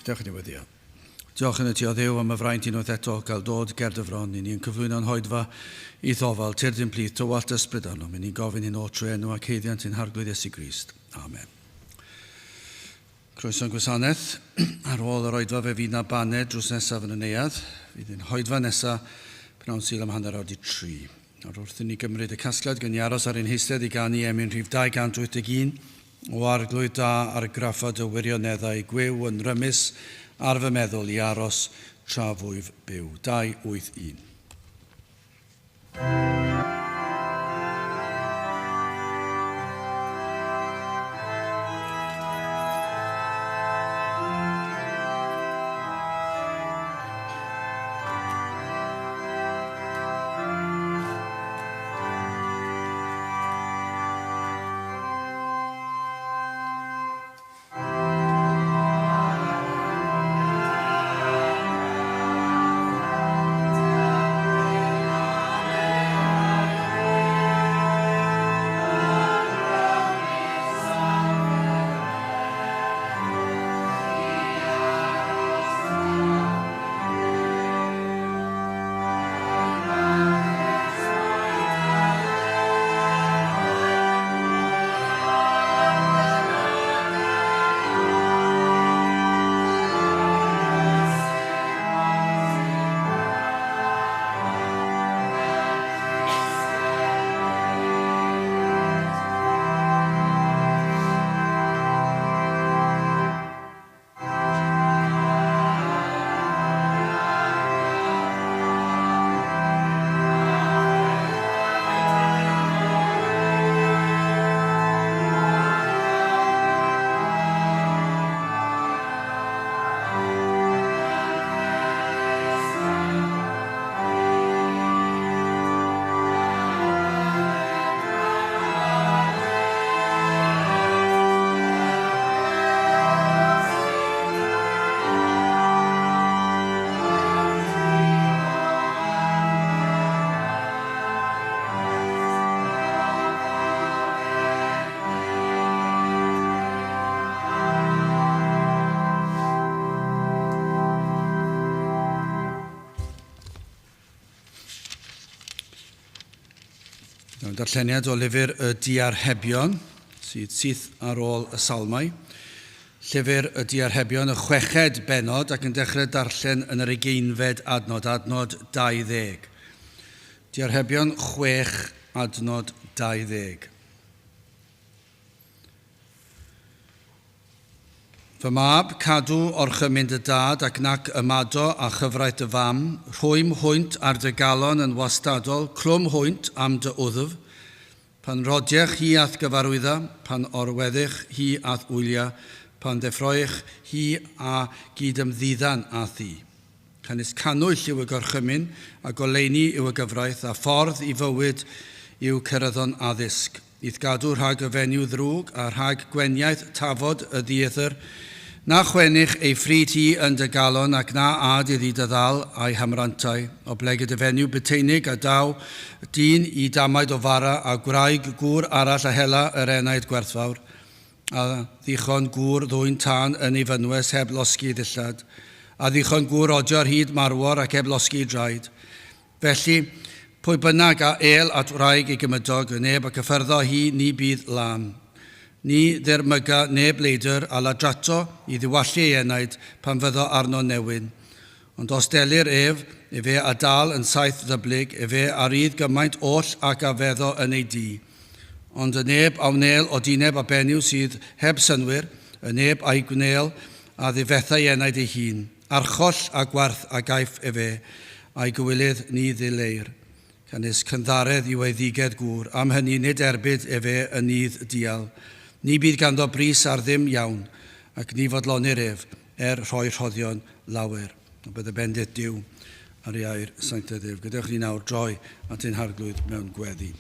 Dewch ni weddio. Diolch yn y ti o Dduw am y fraint unwaith eto gael dod ger dy fron i ni'n cyflwyno'n hoedfa i ddofal tyrdyn plith tywallt ysbryd arno. Mi ni'n gofyn i'n o trwy enw ac heiddiant i'n harglwydd Iesu Grist. Amen. Croeso'n gwasanaeth ar ôl yr oedfa fe fydd na baned drws nesaf yn y neuadd. Fydd yn hoedfa nesaf pnawn sy'n am hanner awr 3. Ar wrth i ni gymryd y casgliad gan i aros ar ein heistedd i ganu emyn rhif 281 o arglwydd da ar y graffad y wirioneddau gwyw yn rymus ar fy meddwl i aros tra fwyf byw. 281. Darlleniad o lyfr y Diarhebion, sydd syth ar ôl y salmau. Llyfr y Diarhebion, y 6ed benod, ac yn dechrau darllen yn yr 20fed adnod 20. Diarhebion 6, adnod 20. Fy mab, cadw orchymyn dy dad ac nac ymado a chyfraith dy fam, rhwym hwynt ar dy galon yn wastadol, clwm hwynt am dy wddf, pan rodiach hi ath gyfarwydda, pan orweddych hi ath wylia, pan ddeffroech hi a gydymddiddan a thi. Canis canwyll yw y gorchymyn, a goleini yw y gyfraith, a ffordd i fywyd yw cyrraddon addysg. Idd gadw rhag y fenyw ddrwg a rhag gweniaeth tafod y ddiethyr, na chwennych ei ffrid hi yn dy galon ac na ad iddi dyddal a'i hamrantau, o blegyd y fenyw byteinig a daw dyn i damaid o fara a gwraig gŵr arall a hela yr enaid gwerthfawr, a ddichon gŵr ddwy'n tân yn ei fynwes heb losgi ddillad, a ddichon gŵr odio'r hyd marwor ac heb losgi draed. Felly, pwy bynnag a el at wraig ei gymydog, neb ac yffyrddo hi ni bydd lam. Ni ddirmyga neb leidr a ladrato i ddiwallu ei enaid pan fyddo arno newyn. Ond os delir ef, fe a dal yn saith ddyblyg, fe arydd gymaint oll ac a feddo yn ei di. Ond y neb awnel o dineb a benyw sydd heb synwyr, y neb a'i gwnel a ddifethau enaid ei hun. Archoll a gwarth a gaif fe, a'i gywilydd ni ddileir. Canis cyntharedd yw ei ddigedd gŵr, am hynny nid erbyd fe y nydd dial. Ni bydd ganddo bris ar ddim iawn, ac ni fodlonir ef, rhoi rhoddion lawer. A bydd y bendit diw ar ei air sanctaidd ef. Gadewch ni nawr droi at ein harglwydd mewn gweddi.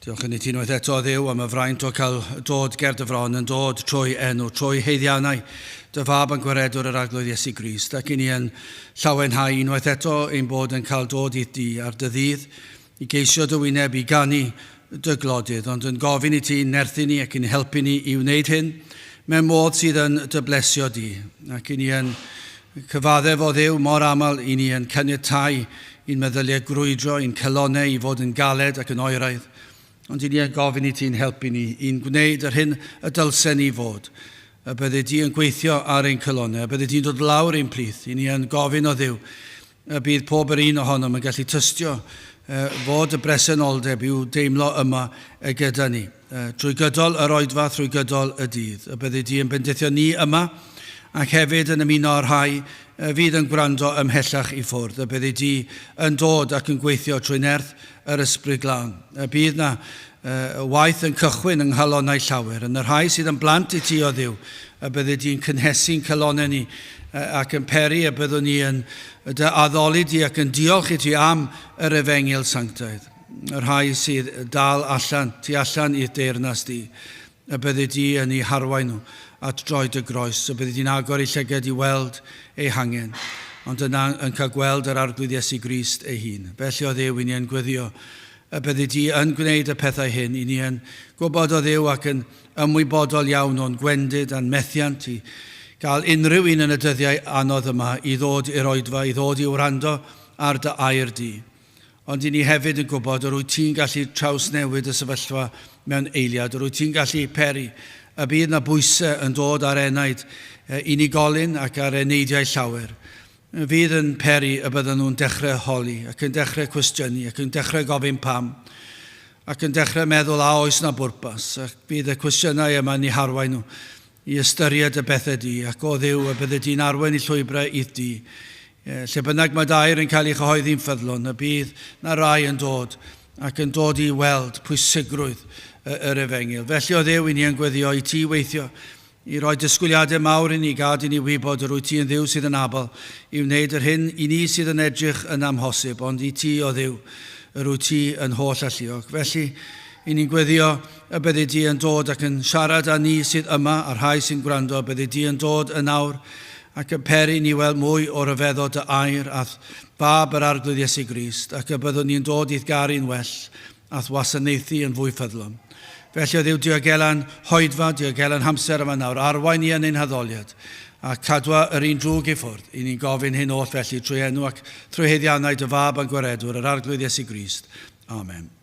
Diolch yn ei ti unwaith eto Dduw am y fraint o cael dod ger dy fron yn dod trwy enw, trwy heiddiannau dy fab yn gwaredwr yr arglwydd Iesu Grist, ac i ni yn llawenhau unwaith eto ein bod yn cael dod i ti ar dy ddydd i geisio dy wyneb i ganu dy glodydd, ond yn gofyn i ti nerthu ni ac yn helpu ni i wneud hyn mewn modd sydd yn dy blesio di. Ac i ni yn cyfaddef o Dduw mor aml, i ni yn caniatáu i'n meddyliau grwydro, i'n celonau i fod yn galed ac yn oeraidd. Ond i ni yn gofyn i ti'n helpu ni i'n gwneud yr hyn y dylsen ni fod. A bydde di yn gweithio ar ein celonau, a bydde di'n dod lawr ein plith. I ni yn gofyn o Dduw, a bydd pob yr un ohonom yn gallu tystio fod y bresenoldeb i'w deimlo yma gyda ni. Trwy gydol yr oedfa, trwy gydol y dydd. A bydde di yn bendithio ni yma, ac hefyd yn ymuno o'r rhai fydd yn gwrando ymhellach i ffwrdd. A bydde di yn dod ac yn gweithio trwy nerth yr ysbryd glân. A bydd na waith yn cychwyn yng nghalonnau llawer, yn yr rhai sydd yn blant i ti o Dduw, a bydde di'n cynhesu'n calonau ni ac yn peri, a byddwn ni yn dy addoli di ac yn diolch i ti am yr efengyl sanctaidd. Yr rhai sydd dal allan, tu allan i'r deyrnas di, a bydde di yn ei harwain nhw at droed y groes, a bydde di'n agor i llyged i weld ei hangen, ond yna yn cael gweld yr arglwydd Iesu Grist ei hun. Felly o Dduw, i ni yn gweddio a bydde di yn gwneud y pethau hyn, i ni yn gwybod o Dduw ac yn ymwybodol iawn o'n gwendid a'n methiant i gael unrhyw un yn y dyddiau anodd yma i ddod i'r oedfa, i ddod i wrando ar dy air di. Ond i ni hefyd yn gwybod o rwy ti'n gallu trawsnewid y sefyllfa mewn eiliad, o rwy ti'n gallu peri, a bydd na bwysau yn dod ar enaid unigolyn ac ar eneidiau llawer. Fydd yn peri y bydden nhw'n dechrau holi ac yn dechrau cwestiynu ac yn dechrau gofyn pam ac yn dechrau meddwl a oes na bwrpas ac bydd y cwestiynau yma ni harwain nhw i ystyried y bethau di ac o Dduw y bydde di'n arwain i llwybrau idd di. Lle bynnag mae dair yn cael ei chyhoeddi'n ffyddlon, y bydd na rai yn dod ac yn dod i weld pwysigrwydd yr efengyl. Felly o Dduw, i ni yn gweddio i ti weithio i roi disgwyliadau mawr i ni, gad i ni wybod yr wyt ti yn Dduw sydd yn abal i wneud yr hyn i ni sydd yn edrych yn amhosib, ond i ti o Dduw yr wyt ti yn holl alluog. Felly, i ni'n gweddio y bydde di yn dod ac yn siarad â ni sydd yma, a'r rhai sy'n gwrando, bydde di yn dod yn awr ac yn peri ni weld mwy o ryfeddo dy air ath fab yr arglwydd Iesu Grist, ac y byddwn ni'n dod i'th garu'n well ath wasanaethu yn fwy ffyddlon. Felly o Dduw, diogelan hoedfa, diogelan hamser yma nawr, arwain ni yn ein haddoliad, a cadwa yr un drwg i ffwrdd. I ni'n gofyn hyn oll felly trwy enw ac trwy heddiannau dy fab a'n gwaredwr, yr arglwydd Iesu Grist. Amen.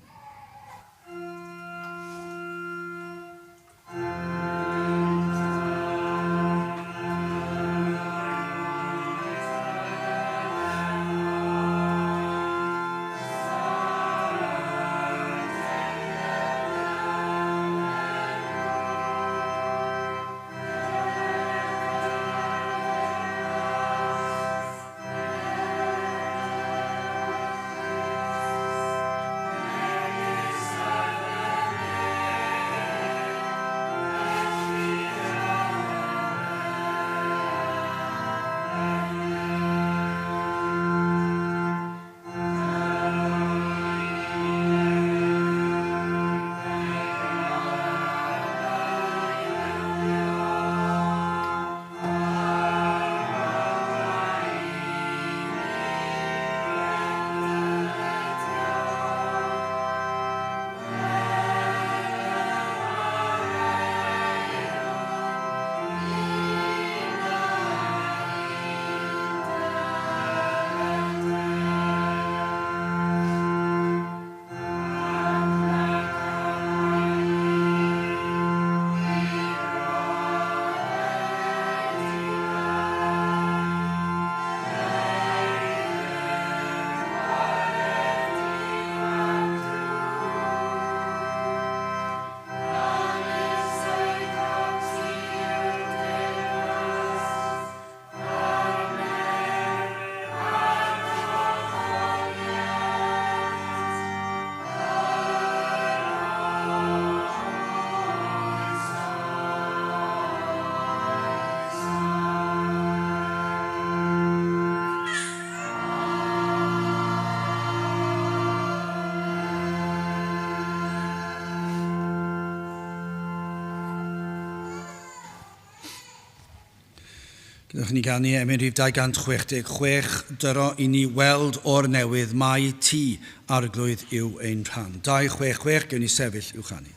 Gydwch ni ganu emyn rhif 266, dyro i ni weld o'r newydd mai ti arglwydd yw ein rhan. 266, gewn ni sefyll i'w chanu.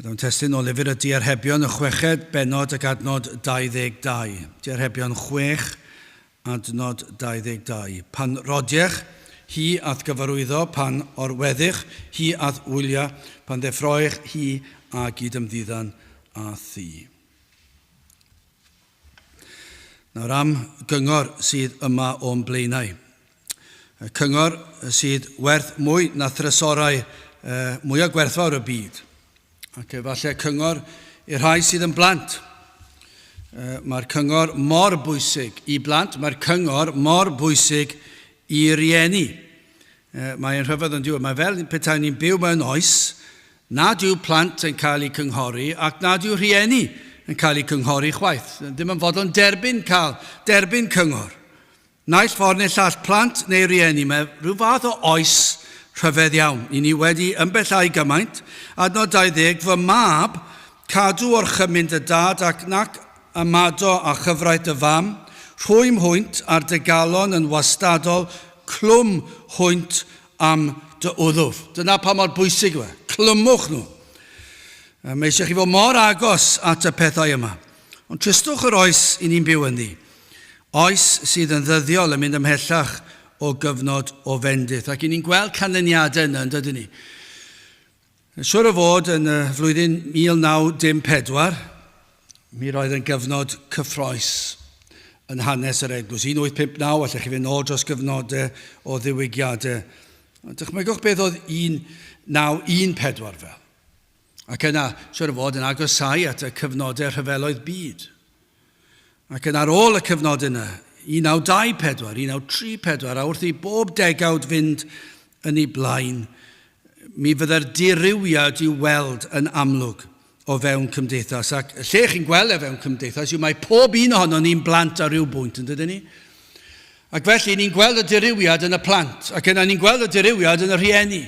Byddai'n testyn o lyfr y Diarhebion y 6 benod ac adnod 22. Diarhebion 6 adnod 22. Pan rodiech, hi ath gyfarwyddo, pan orweddych, hi ath wylia, pan ddeffroech, hi a gydymddiddan a thi. Nawr am gyngor sydd yma o'n blaenau. Cyngor sydd werth mwy na thresorau mwyaf gwerthfawr y byd. Ac efallai cyngor i'r rhai sydd yn blant. Mae'r cyngor mor bwysig i blant, mae'r cyngor mor bwysig i rieni. Mae'n rhyfedd yn diwedd, mae fel petai ni'n byw mewn oes, nad yw plant yn cael eu cynghori ac nad yw rieni yn cael eu cynghori chwaith. Dim yn fodlon derbyn cyngor. Naill ffordd neu llall plant neu rieni, mae rhyw fath o oes rhyfedd iawn. I ni wedi ymbellau gymaint. Adnod 20, fy mab cadw o'r chymyn dy dad ac nac amado a chyfraith dy fam, rhwym hwynt ar dy galon yn wastadol, clwm hwynt am dy wddwf. Dyna pa mor bwysig yw e. Clymwch nhw. Mae eisiau chi fod mor agos at y pethau yma. Ond tristwch yr oes i ni'n byw yn ddi. Oes sydd yn ddyddiol yn mynd ymhellach o gyfnod o fendith. Ac i ni'n gweld canlyniadau yna, yn dydyn ni. Siwr o fod yn y flwyddyn 1914, mi roedd yn gyfnod cyffroes yn hanes yr eglwys. 1859, allech chi fynd nôl dros gyfnodau o ddiwygiadau. Dychmygwch beth oedd 1914 fel. Ac yna, siwr o fod yn agosau at y cyfnodau rhyfeloedd byd. Ac yna ar ôl y cyfnod yna, 1924, 1934, a wrth i bob degawd fynd yn ei blaen, mi fydda'r dirywiad i'w weld yn amlwg o fewn cymdeithas. Ac lle chi'n gweld fewn cymdeithas yw mae pob un ohono ni'n blant ar ryw bwynt, yn dydyn ni? Ac felly ni'n gweld y dirywiad yn y plant, ac yna ni'n gweld y dirywiad yn y rhieni.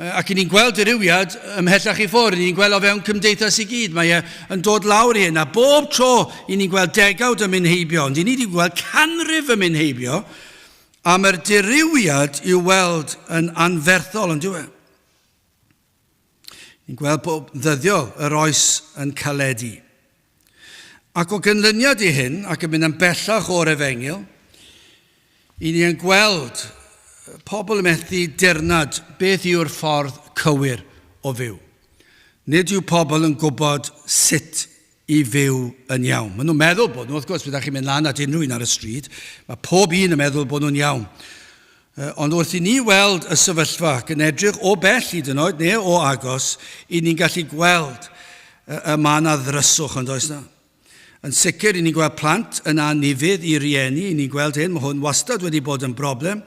Ac ni'n gweld dirywiad ymhellach i ffwrdd, ni'n gweld o fewn cymdeithas i gyd. Mae yn dod lawr i hyn, a bob tro i ni'n gweld degawd yn mynd heibio, ond i ni wedi gweld canrif yn mynd heibio, a mae'r dirywiad i'w weld yn anferthol, yn diwedd. Ni'n gweld bob ddyddiol yr oes yn caledu. Ac o gynlyniad i hyn, ac yn mynd yn bellach o'r Efengil, i ni'n gweld pobl yn methu dirnad beth yw'r ffordd cywir o fyw. Nid yw pobl yn gwybod sut i fyw yn iawn. Maen nhw'n meddwl bod nhw, wrth gwrs, byddwch chi'n mynd lan at unrhyw un ar y stryd, mae pob un yn meddwl bod nhw'n iawn. Ond wrth i ni weld y sefyllfa ac yn edrych o bell hyd yn oed, neu o agos, i ni'n gallu gweld y man a ddryswch yn does na. Yn sicr, i ni'n gweld plant yn anifydd i rieni, i ni'n gweld hyn, mae hwn wastad wedi bod yn broblem,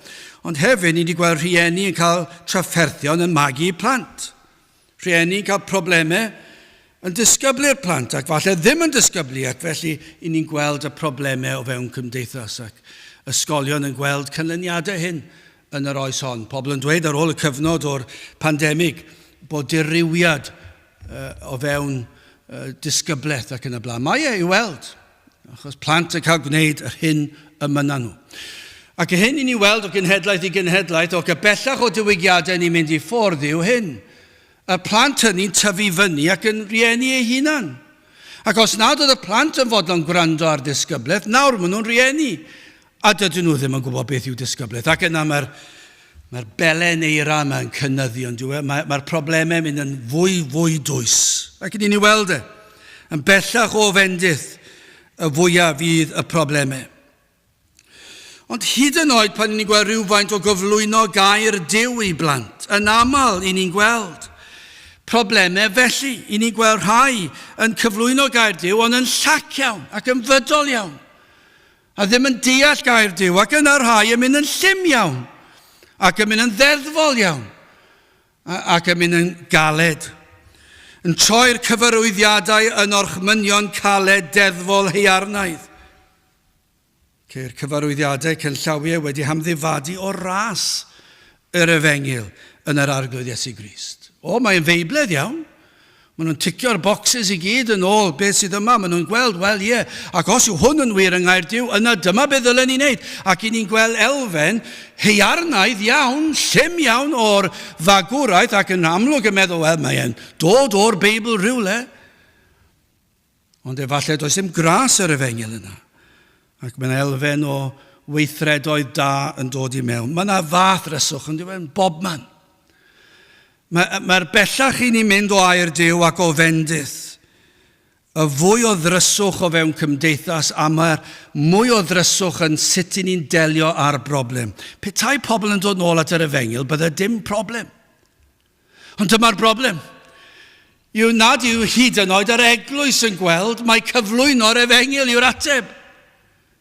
ond hefyd, ni wedi gweld rhieni yn cael trafferthion yn magu plant. Rhieni yn cael problemau yn disgyblu'r plant, ac falle ddim yn disgyblu, ac felly i ni'n gweld y problemau o fewn cymdeithas, ac ysgolion yn gweld canlyniadau hyn yn yr oes hon. Pobl yn dweud ar ôl y cyfnod o'r pandemig bod dirywiad o fewn disgyblaeth ac yn y blaen. Mae i weld, achos plant yn cael gwneud yr hyn y myna nhw. Ac y hyn i ni weld o genhedlaeth i genhedlaeth, o gybellach o diwygiadau ni'n mynd i ffwrdd yw hyn. Y plant hynny'n tyfu fyny ac yn rieni ei hunan. Ac os nad oedd y plant yn fodlon gwrando ar disgyblaeth, nawr maen nhw'n rieni. A dydyn nhw ddim yn gwybod beth yw disgyblaeth. Ac yna mae'r belen eira yma'n cynyddu, ond mae'r problemau mynd yn fwy dwys. Ac ydy ni weld e. Yn bellach o fendith y fwyaf fydd y problemau. Ond hyd yn oed pan ni'n gweld rhywfaint o gyflwyno gair Duw i blant, yn aml i ni'n gweld problemau felly. I ni'n gweld rhai yn cyflwyno gair Duw, ond yn llac iawn ac yn fydol iawn. A ddim yn deall gair Duw, ac yna rhai yn mynd yn llym iawn, ac yn mynd yn ddeddfol iawn, ac yn mynd yn galed. Yn troi'r cyfarwyddiadau yn orchmynion caled deddfol haearnaidd. Ceir cyfarwyddiadau cynllawiau wedi hamddifadu o ras yr Efengil yn yr arglwydd Iesu Grist. Mae'n feibledd iawn. Maen nhw'n ticio'r boxes I gyd yn ôl beth sydd yma. Maen nhw'n gweld, wel ie, ac os yw hwn yn wir yng Nghaerdyw, yna dyma beth ddylen ni wneud. Ac I ni'n gweld elfen haearnaidd iawn, llym iawn o'r fagwraeth, ac yn amlwg yn meddwl, wel, mae'n dod o'r Beibl rhywle. Ond efallai does dim gras ar Efengyl yna. Ac mae'n elfen o weithredoedd da yn dod I mewn. Mae yna fath ryswch yn dweud, bobman. Mae'r bellach I ni'n mynd o air Duw ac o fendith, y fwy o ddryswch o fewn cymdeithas, a mae'r mwy o ddryswch yn sut I ni'n delio â'r broblem. Petai pobl yn dod nôl at yr Efengyl, bydde dim problem. Ond dyma'r broblem. Nad yw hyd yn oed yr eglwys yn gweld, mae cyflwyno'r Efengyl yw'r ateb.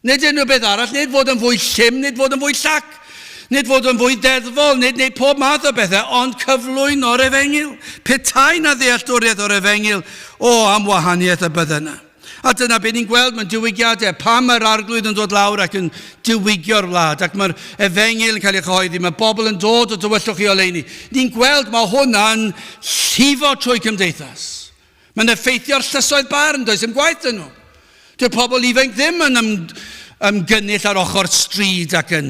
Nid unrhyw beth arall, nid fod yn fwy llym, nid fod yn fwy llac. Nid fod yn fwy deddfol, nid pob math o bethau, ond cyflwyno'r Efengyl. Petai na ddealltwriaeth o'r Efengyl, am wahaniaeth y bydde yna. A dyna beth ni'n gweld mewn diwygiadau, pam mae'r arglwydd yn dod lawr ac yn diwygio'r wlad, ac mae'r Efengyl yn cael ei chyhoeddi, mae bobl yn dod o dywyllwch I oleuni. Ni'n gweld mae hwnna'n llifo trwy cymdeithas. Mae'n effeithio'r llysoedd barn, does dim gwaith yn nhw. Dy'r pobl ifanc ddim yn ymgynnull ar ochr stryd ac yn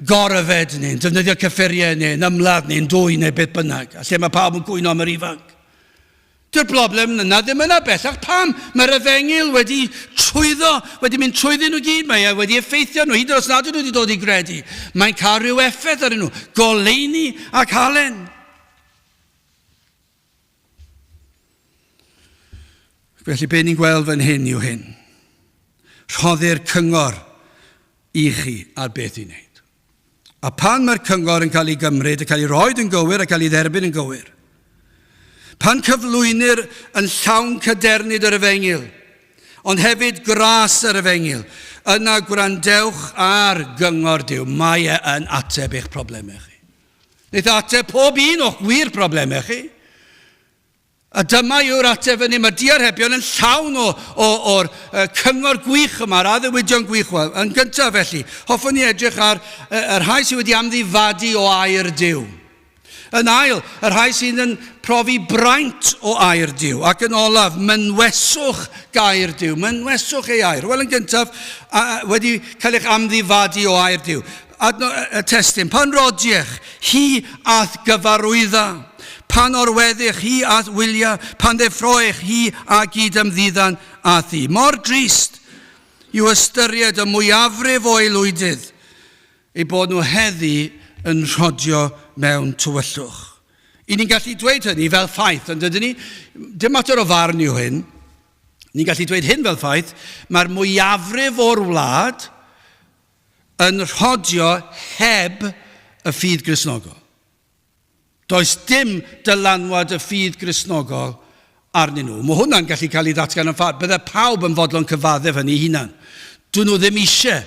gorfed neu'n defnyddio cyffuriau neu'n ymladd neu'n dwy neu beth bynnag. A lle mae pawb yn gwyno am yr ifanc. Dy'r broblem yna ddim yna bellach. Pam? Mae'r Efengyl wedi mynd trwyddo nhw gyd. Mae wedi effeithio nhw, hyd yn oes nad nhw wedi dod I gredu. Mae'n cael rhyw effaith ar nhw. Goleuni ac halen. Felly be ni'n gweld fan hyn yw hyn. Rhoddi'r cyngor I chi ar beth I wneud. A pan mae'r cyngor yn cael ei gymryd, yn cael ei roed yn gywir a cael ei dderbyn yn gywir. Pan cyflwynir yn llawn cydernid yr Efengyl, ond hefyd gras yr Efengyl, yna gwrandewch ar gyngor Duw, mae yn ateb eich problemau chi. Neith ateb pob un o'ch wir problemau chi. A dyma yw'r ateb yn mae'r diarhebion yn llawn o'r cyngor gwych yma, a ddiwydion gwych. Yn gyntaf felly, hoffwn ni edrych ar y rhai sydd wedi amddifadu o air Duw. Yn ail, y rhai sydd yn profi braint o air Duw. Ac yn olaf, mynweswch gair Duw. Mynweswch ei air. Wel, yn gyntaf, wedi cael eich amddifadu o air Duw. Y testyn, pan rodiech, hi ath gyfarwydda. Pan orweddech hi ath wylia, pan ddeffroech hi a gyd ymddiddan a thi. Mor drist yw ystyried y mwyafrif o aelwydydd ei bod nhw heddi yn rhodio mewn tywyllwch. I ni'n gallu dweud hynny fel ffaith, ond ydyn ni, dim mater o farn yw hyn, ni'n gallu dweud hyn fel ffaith, mae'r mwyafrif o'r wlad yn rhodio heb y ffydd Gristnogol. Does dim dylanwad y ffydd Gristnogol arnyn nhw. Mae hwnna'n gallu cael ei ddatgan yn ffordd. Bydde pawb yn fodlon cyfaddef hynny hunan. Dyn nhw ddim eisiau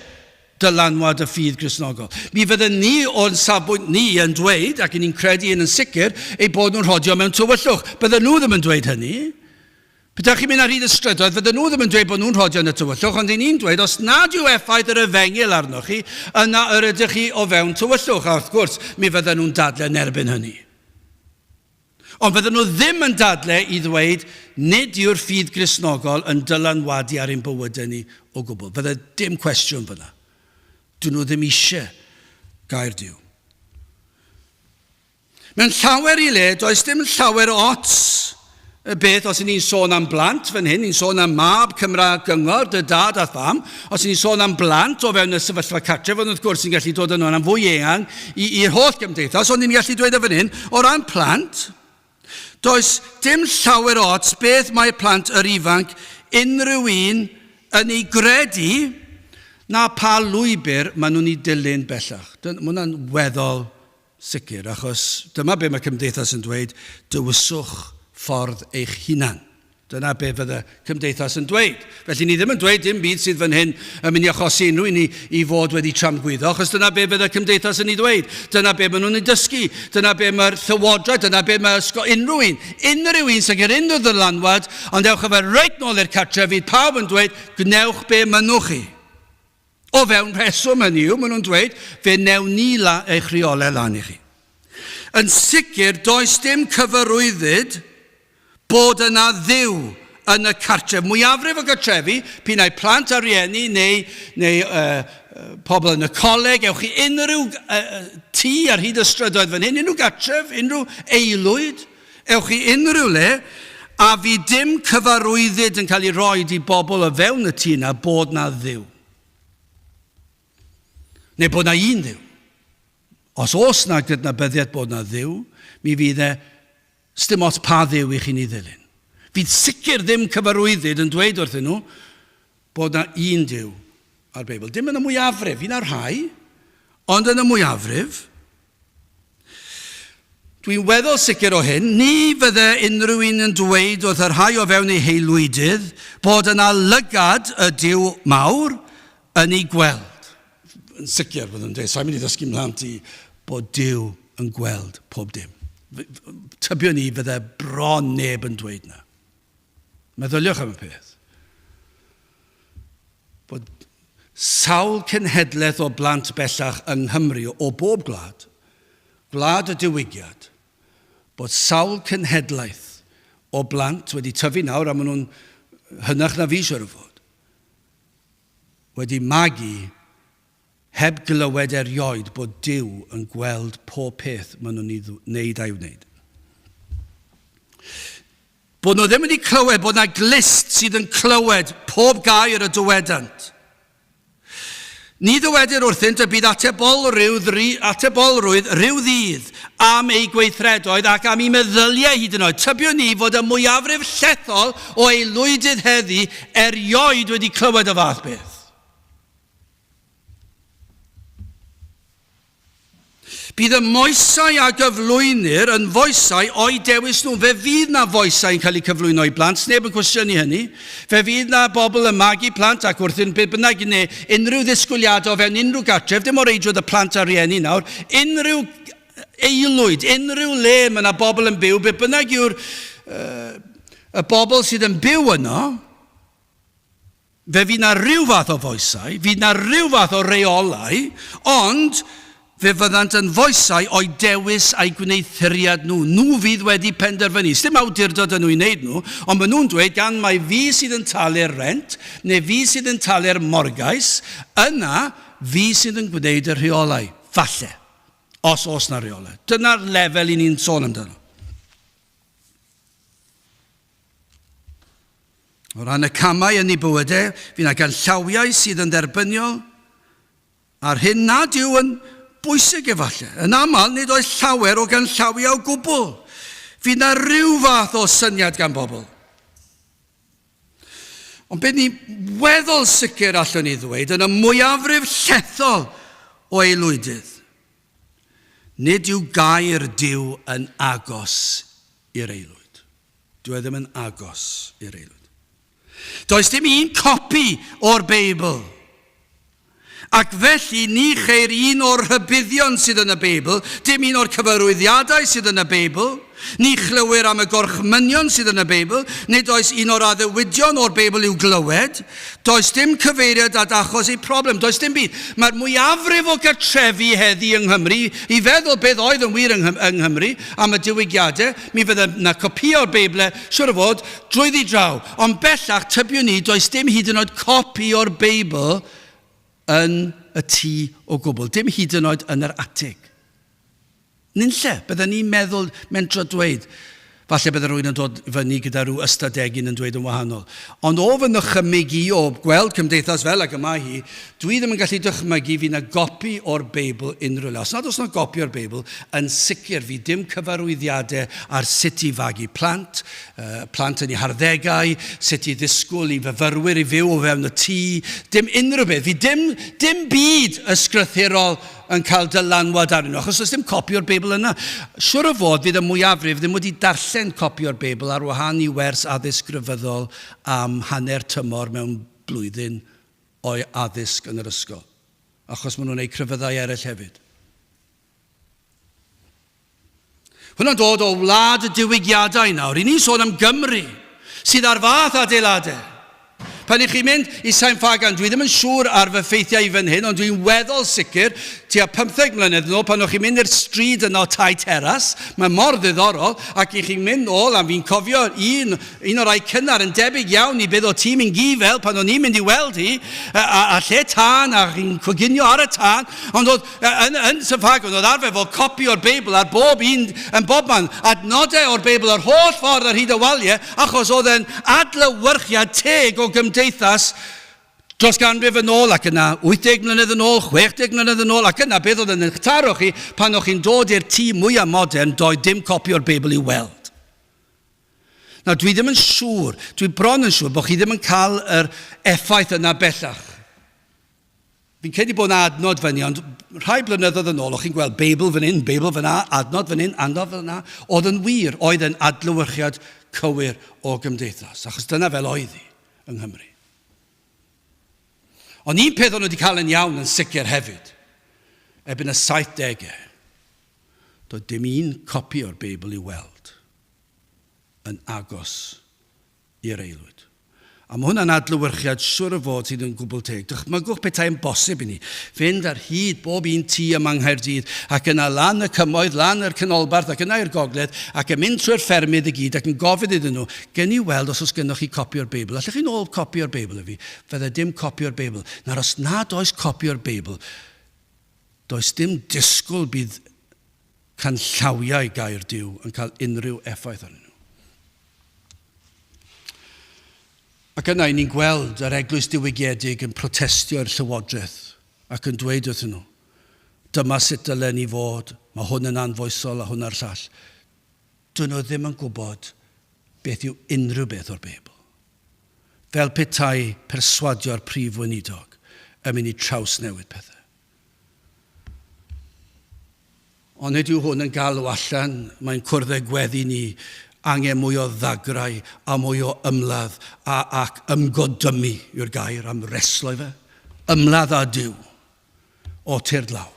dylanwad y ffydd Gristnogol. Mi fydden ni o'n safbwynt ni yn dweud, ac ni'n credu yn sicr, ei bod nhw'n rhodio mewn tywyllwch. Bydden nhw ddim yn dweud hynny. Pydach chi'n mynd ar hyd y strydoedd, fydden nhw ddim yn dweud bod nhw'n rhodio yn y tywyllwch, ond ni'n dweud, os nad yw effaith yr Efengyl arnoch chi, yna yr ydych chi o fewn tywyllwch. A wrth gwrs, mi fydden nhw'n dadlau yn erbyn hynny. Ond fydden nhw ddim yn dadlau I ddweud nid yw'r ffydd Gristnogol yn dylanwadu ar ein bywydau ni o gwbl. Fydde dim cwestiwn fyna. Dyn nhw ddim eisiau gair Duw. Mewn llawer I le, does dim llawer o ots y beth os ni'n sôn am blant fan hyn, ni'n sôn am mab Cymraeg gyngor, dy dad a tham, os ni'n sôn am blant o fewn y sefyllfa cartref, ond wrth gwrs ni'n gallu dod yn o'n am fwy eang i'r holl gymdeithas, ond ni'n gallu dweud o fan hyn, o ran plant, does dim llawer o ots beth mae plant yr ifanc unrhyw un yn ei gredu na pa lwybr maen nhw'n ei dilyn bellach. Mae hwnna'n weddol sicr, achos dyma be mae cymdeithas yn dweud, dywyswch ffordd eich hunan. Dyna be fydde cymdeithas yn dweud. Felly ni ddim yn dweud dim byd sydd fan hyn yn mynd I achosi unrhyw un I fod wedi tramgwyddo, achos dyna be fydde cymdeithas yn ei dweud. Dyna be maen nhw'n ei dysgu. Dyna be mae'r llywodraeth, dyna be mae unrhyw un sy'n gyda unrhyw ddylanwad, ond ewch efe reit nôl i'r cartref, fydd pawb yn dweud, gnewch be mynwch chi. O fewn rheswm hynny yw, maen nhw'n dweud, fe newn ni eich rheolau lan I chi. Yn sicr, does dim cyfarwyddyd bod yna dduw yn y cartref. Mwyafrif o gartrefi, p'un ai plant a rieni neu pobl yn y coleg, ewch chi unrhyw tŷ ar hyd y strydoedd fan hyn, unrhyw gartref, unrhyw aelwyd, ewch chi unrhyw le, a fi dim cyfarwyddyd yn cael ei roi i bobl o fewn y tŷ yna bod na dduw. Neu bod na un dduw. Os oes na gydnabyddiaeth bod na dduw, mi fydd sdim ots pa dduw i chi'n ei ddilyn. Fydd sicr ddim cyfarwyddyd yn dweud wrthyn nhw bod na un Duw ar Beibl. Dim yn y mwyafrif, un ar rhai, ond yn y mwyafrif. Dwi'n weddol sicr o hyn, ni fydde unrhyw un yn dweud wrth yr rhai o fewn ei heilwydydd bod yna lygad y Duw mawr yn ei gweld. Yn sicr byddwn dweud, sa'n mynd i ddysgu mlant i bod Duw yn gweld pob dim. Tybio ni fydde bron neb yn dweud na. Meddyliwch am y peth. Bod sawl cenhedlaeth o blant bellach yng Nghymru o bob gwlad, gwlad y diwygiad, bod sawl cenhedlaeth o blant wedi tyfu nawr, a maen nhw'n hynach na fi siwr o fod, wedi magu heb glywed erioed bod Duw yn gweld pob peth maen nhw'n wneud a'i wneud. Bod nhw ddim wedi clywed bod yna glist sydd yn clywed pob gair y dywedant. Ni ddywedir wrthynt y bydd atebolrwydd rhyw ddydd am ei gweithredoedd ac am ei meddyliau hyd yn oed. Tybio ni fod y mwyafrif llethol o aelwydydd heddi erioed wedi clywed y fath beth. Bydd y moesau a gyflwynir yn foesau o'i dewis nhw. Fe fydd na foesau yn cael eu cyflwyno i blant, neb yn cwestiynu hynny. Fe fydd na bobl yn magu plant ac wrthyn bynnag neu unrhyw ddisgwyliadau o fewn unrhyw gartref, dim o reidrwydd y plant a rieni nawr, unrhyw aelwyd, unrhyw le mae yna bobl yn byw, bynnag yw'r y bobl sydd yn byw yno, fe fydd na rhyw fath o foesau, fydd na rhyw fath o reolau, ond fe fyddant yn foesau o'i dewis a'i gwneithuriad nhw. Nhw fydd wedi penderfynu. Sdim awdurdod yn nhw i wneud nhw, ond maen nhw'n dweud gan mai fi sydd yn talu'r rent, neu fi sydd yn talu'r morgais, yna fi sydd yn gwneud y rheolau. Falle, os oes na rheolau. Dyna'r lefel i ni'n sôn amdano. O ran y camau yn ei bywydau, fi na gan llawiau sydd yn dderbyniol, a'r hyn nad yw yn bwysig efallai. Yn aml, nid oes llawer o ganllawiau o gwbl. Fydd na ryw fath o syniad gan bobl. Ond beth ni weddol sicr allwn ni ddweud yn y mwyafrif llethol o aelwydydd, nid yw gair Duw yn agos i'r aelwyd. Dyw e ddim yn agos i'r aelwyd. Does dim un copi o'r Beibl. Ac felly ni cheir un o'r rhybuddion sydd yn y Beibl, dim un o'r cyfarwyddiadau sydd yn y Beibl, ni chlywir am y gorchmynion sydd yn y Beibl, nid oes un o'r addewidion o'r Beibl i'w glywed, does dim cyfeiriad at achos ei problem, does dim byd. Mae'r mwyafrif o gartrefi heddi yng Nghymru, i feddwl beth oedd yn wir yng Nghymru, am y diwygiadau, mi fydde yna copi o'r Beibl, siwr o fod, drwyddi draw. Ond bellach, tybio ni, does dim hyd yn oed copi o'r Beibl yn y tŷ o gwbl, dim hyd yn oed yn yr atig. Nynlle, byddwn ni'n meddwl mentro dweud, falle byddai rhywun yn dod fyny gyda rhyw ystadegyn yn dweud yn wahanol. Ond o fy nychymygu o gweld cymdeithas fel ac yma hi, dwi ddim yn gallu dychmygu fi na gopi o'r Beibl unrhyw le. Os nad oes na gopi o'r Beibl, yn sicr fi dim cyfarwyddiadau ar sut i fagu plant, plant yn ei harddegau, sut i ddisgwyl i fyfyrwyr i fyw o fewn y tŷ, dim unrhyw beth. Fi dim byd ysgrythurol yn cael dylanwad arnyn nhw, achos oes dim copi o'r Beibl yna. Siwr o fod fydd y mwyafrif ddim wedi darllen copi o'r Beibl ar wahân i wers addysg grefyddol am hanner tymor mewn blwyddyn o'i addysg yn yr ysgol. Achos maen nhw'n gwneud crefyddau eraill hefyd. Hwna'n dod o wlad y diwygiadau nawr. I ni'n sôn am Gymru, sydd ar fath adeiladau. Pan i chi'n mynd i Sain Fagan, dwi ddim yn siŵr ar fy ffeithiau i fan hyn, ond dwi'n weddol sicr, tua 15 mlynedd yn ôl, pan o'ch chi'n mynd i'r stryd yno Tai Teras, mae mor ddiddorol, ac i chi'n mynd nôl, a fi'n cofio un o'r rai cynnar yn debyg iawn i beth o tîm yn gifel, pan o'n i'n mynd i weld hi, a lle tân, a chi'n coginio ar y tân, ond oedd yn Sain Fagan, oedd arfer fel copi o'r Beibl ar bob un, yn bob man, adnodau o'r Beibl yr holl ffordd ar hyd y waliau, achos oedd yn adlewyrchiad teg o gymdeithas dros ganrif yn ôl, ac yna 80 mlynedd yn ôl, 60 mlynedd yn ôl, ac yna beth oedd yn eich taro chi pan o'ch chi'n dod i'r tŷ mwyaf modern, doedd dim copi o'r Beibl i weld. Nawr, dwi ddim yn siŵr, dwi bron yn siŵr bod chi ddim yn cael yr effaith yna bellach. Fi'n credu bod yna adnod fyny, ond rhai blynyddoedd yn ôl, o'ch chi'n gweld Beibl fan hyn, Beibl fan yna, adnod fan hyn, adnod fan yna, oedd yn wir, oedd yn adlewyrchiad cywir o gymdeithas, achos dyna fel oedd hi yng Nghymru. Ond un peth o'n nhw wedi cael yn iawn yn sicr hefyd, ebyn y 70au, doedd dim un copi o'r Beibl i weld yn agos i'r aelwyd. A mae hwnna'n adlewyrchiad siwr o fod sydd yn gwbl teg. Dychmygwch petai'n bosib i ni. Fynd ar hyd bob un tŷ yma yng Nghaerdydd ac yna lan y cymoedd, lan yr canolbarth ac yna i'r gogledd ac yn mynd trwy'r ffermydd i gyd ac yn gofyn iddyn nhw, gen i weld os gennych chi copi o'r Beibl. Allech chi'n ôl copi o'r Beibl i fi? Fydde dim copi o'r Beibl. Nawr os nad oes copi o'r Beibl, does dim disgwyl bydd canllawiau Gaerdyw yn cael unrhyw effaith arnyn nhw. Ac yna, ni'n gweld yr eglwys diwygiedig yn protestio'r llywodraeth ac yn dweud wrthyn nhw, dyma sut dylen ni fod, mae hwn yn anfoesol a hwn ar llall. Dyn nhw ddim yn gwybod beth yw unrhyw beth o'r Beibl. Fel petai perswadio'r prif weinidog yn mynd i trawsnewid pethau. Ond nid yw hwn yn galw allan, mae'n cwrdd gweddi ni, angen mwy o ddagrau a mwy o ymladd ac ymgodymu yw'r gair am reslo i fe. Ymladd a Duw o tir lawr.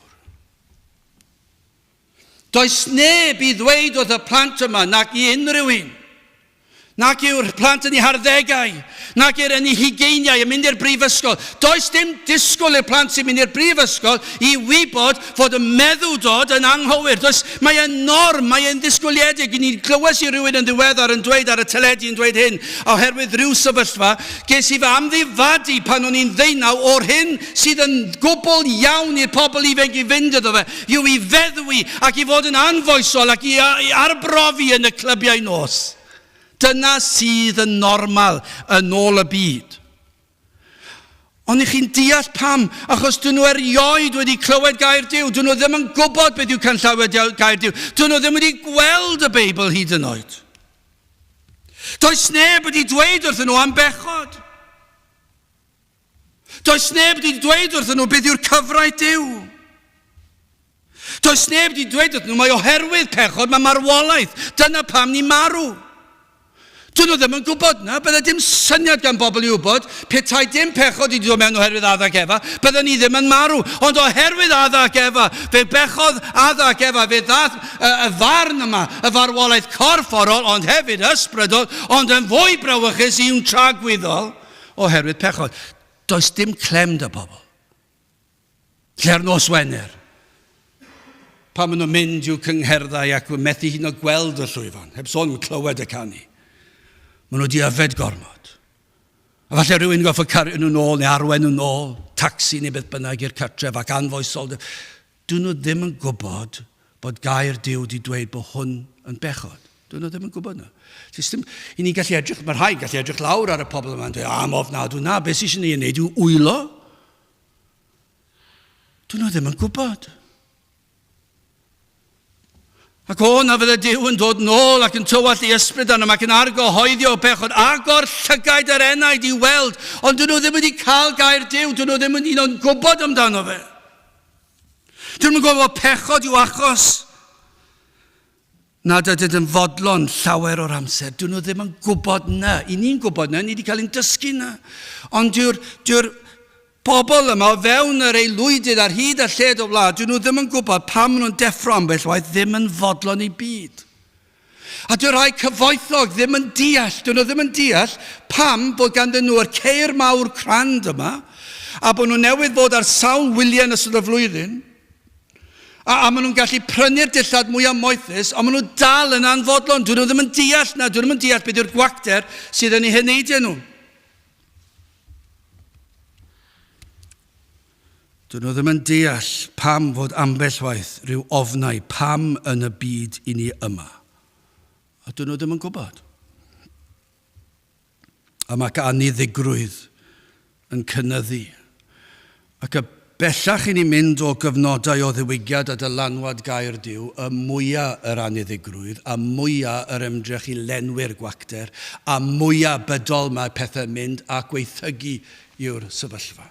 Does neb i ddweud wrth y plant yma nac i unrhyw un. Nac yw'r plant yn ei harddegau, nac yw'r yn ei hugeiniau yn mynd i'r brifysgol. Does dim disgwyl i'r plant sy'n mynd i'r brifysgol i wybod fod y meddwdod yn anghywir. Mae e'n norm, mae e'n ddisgwyliedig. Ni'n clywes i rywun yn ddiweddar yn dweud ar y teledu yn dweud hyn, oherwydd rhyw sefyllfa, ges i fy amddifadu pan o'n i'n ddeunaw o'r hyn sydd yn gwbl iawn i'r pobl ifanc i fynd iddo fe, yw i feddwi ac i fod yn anfoesol ac i arbrofi yn y clybiau nos. Dyna sydd yn normal yn ôl y byd. Ond chi'n deall pam, achos dyn nhw erioed wedi clywed Gaerdyw, dyn nhw ddim yn gwybod beth yw canllawiau Gaerdyw, dyn nhw ddim wedi gweld y Beibl hyd yn oed. Does neb wedi dweud wrthyn nhw am bechod. Does neb wedi dweud wrthyn nhw beth yw'r cyfraith Duw. Does neb wedi dweud wrthyn nhw mae oherwydd pechod, mae marwolaeth, dyna pam ni marw. Dyn nhw ddim yn gwybod na, bydde dim syniad gan bobl i wybod, petai dim pechod i ddod mewn oherwydd addag Efa, bydde ni ddim yn marw. Ond oherwydd addag Efa, fe bechodd addag Efa, fe ddath y farn yma, y farwolaeth corfforol, ond hefyd ysbrydol, ond yn fwy brawychus i'w tragwyddol, oherwydd pechod. Does dim clem dy bobl. Lle'r nos Wener. Pan maen nhw'n mynd i'w cyngherddau ac yn methu hyn o gweld y llwyfan, heb sôn yn clywed y canu. Maen nhw wedi yfed gormod. A falle rhywun goffa cario nhw nôl neu arwen nhw nôl, taxi neu beth bynnag i'r cartref ac anfoesol. Dyn nhw ddim yn gwybod bod Gaerdyw wedi dweud bod hwn yn bechod. Dyn nhw ddim yn gwybod nhw. I ni gallu edrych, mae rhai gallu edrych lawr ar y pobl yma yn dweud, am ofnadw na, beth sy'n ei wneud yw wylo. Dyn nhw ddim yn gwybod. Ac na fydde Duw yn dod nôl ac yn tywall i ysbryd arno ac yn argyhoeddio o bechod, agor llygaid yr enaid i weld, ond dyn nhw ddim wedi cael Gaerdyw, dyn nhw ddim yn gwybod amdano fe. Dyn nhw'n gwybod pechod i'w achos. Nad ydyd yn fodlon llawer o'r amser, dyn nhw ddim yn gwybod na. I ni'n gwybod na, ni wedi cael ein dysgu na. Ond dyw'r pobl yma o fewn yr aelwydydd ar hyd a lled o wlad, dyn nhw ddim yn gwybod pam maen nhw'n deffro ambell waith ddim yn fodlon i byd. A dyw rai cyfoethog ddim yn deall, dyn nhw ddim yn deall pam bod ganddyn nhw'r ceir mawr crand yma, a bod nhw newydd fod ar sawl wyliau yn ystod y flwyddyn, a maen nhw'n gallu prynu'r dillad mwyaf moethus, a maen nhw dal yn anfodlon. Dyn nhw ddim yn deall na, dyn nhw ddim yn deall beth yw'r gwacter sydd yn eu heneidio nhw. Dyn nhw ddim yn deall pam fod ambell waith rhyw ofnau pam yn y byd i ni yma. A dyn nhw ddim yn gwybod. A mae aniddigrwydd yn cynyddu. Ac y bellach i ni mynd o gyfnodau o ddiwygiad a dylanwad Gaerdyw, y mwyaf yr aniddigrwydd, a mwyaf yr ymdrech i lenwi'r gwacter, a mwyaf bydol mae pethau mynd a gweithygu yw'r sefyllfa.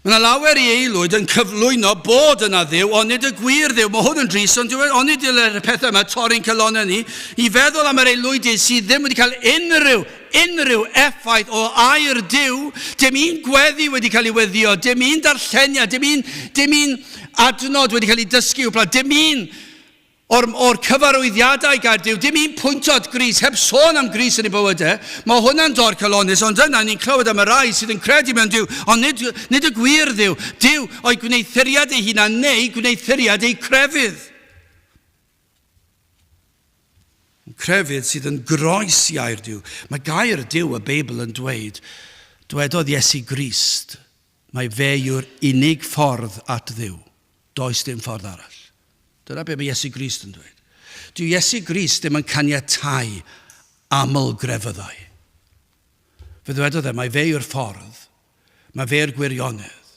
Mae yna lawer i aelwyd yn cyflwyno bod yna Dduw, ond nid y gwir Dduw. Mae hwn yn dris, ond ond nid yw'r pethau yma torri'n calonau ni, i feddwl am yr aelwydydd sydd ddim wedi cael unrhyw effaith o air Dduw, dim un gweddi wedi cael ei weddio, dim un darlleniad, dim un adnod wedi cael ei dysgu, dim un o'r cyfarwyddiadau Gaerdyw, dim un pwyntod gris, heb sôn am gris yn ei bywydau. Mae hwnna'n dor calonus, ond yna ni'n clywed am y rai sydd yn credu mewn Duw, ond nid y gwir Dduw. Duw o'i gwneithuriad ei hunan neu gwneithuriad ei crefydd. Crefydd sydd yn groes i air Duw. Mae gair Duw y Beibl yn dwedodd Iesu Grist, mae fe yw'r unig ffordd at Dduw. Does dim ffordd arall. Dyna be mae Iesu Grist yn dweud. Dyw Iesu Grist ddim yn caniatáu aml grefyddau. Fe ddwedodd mae fe yw'r ffordd, mae fe yw'r gwirionedd,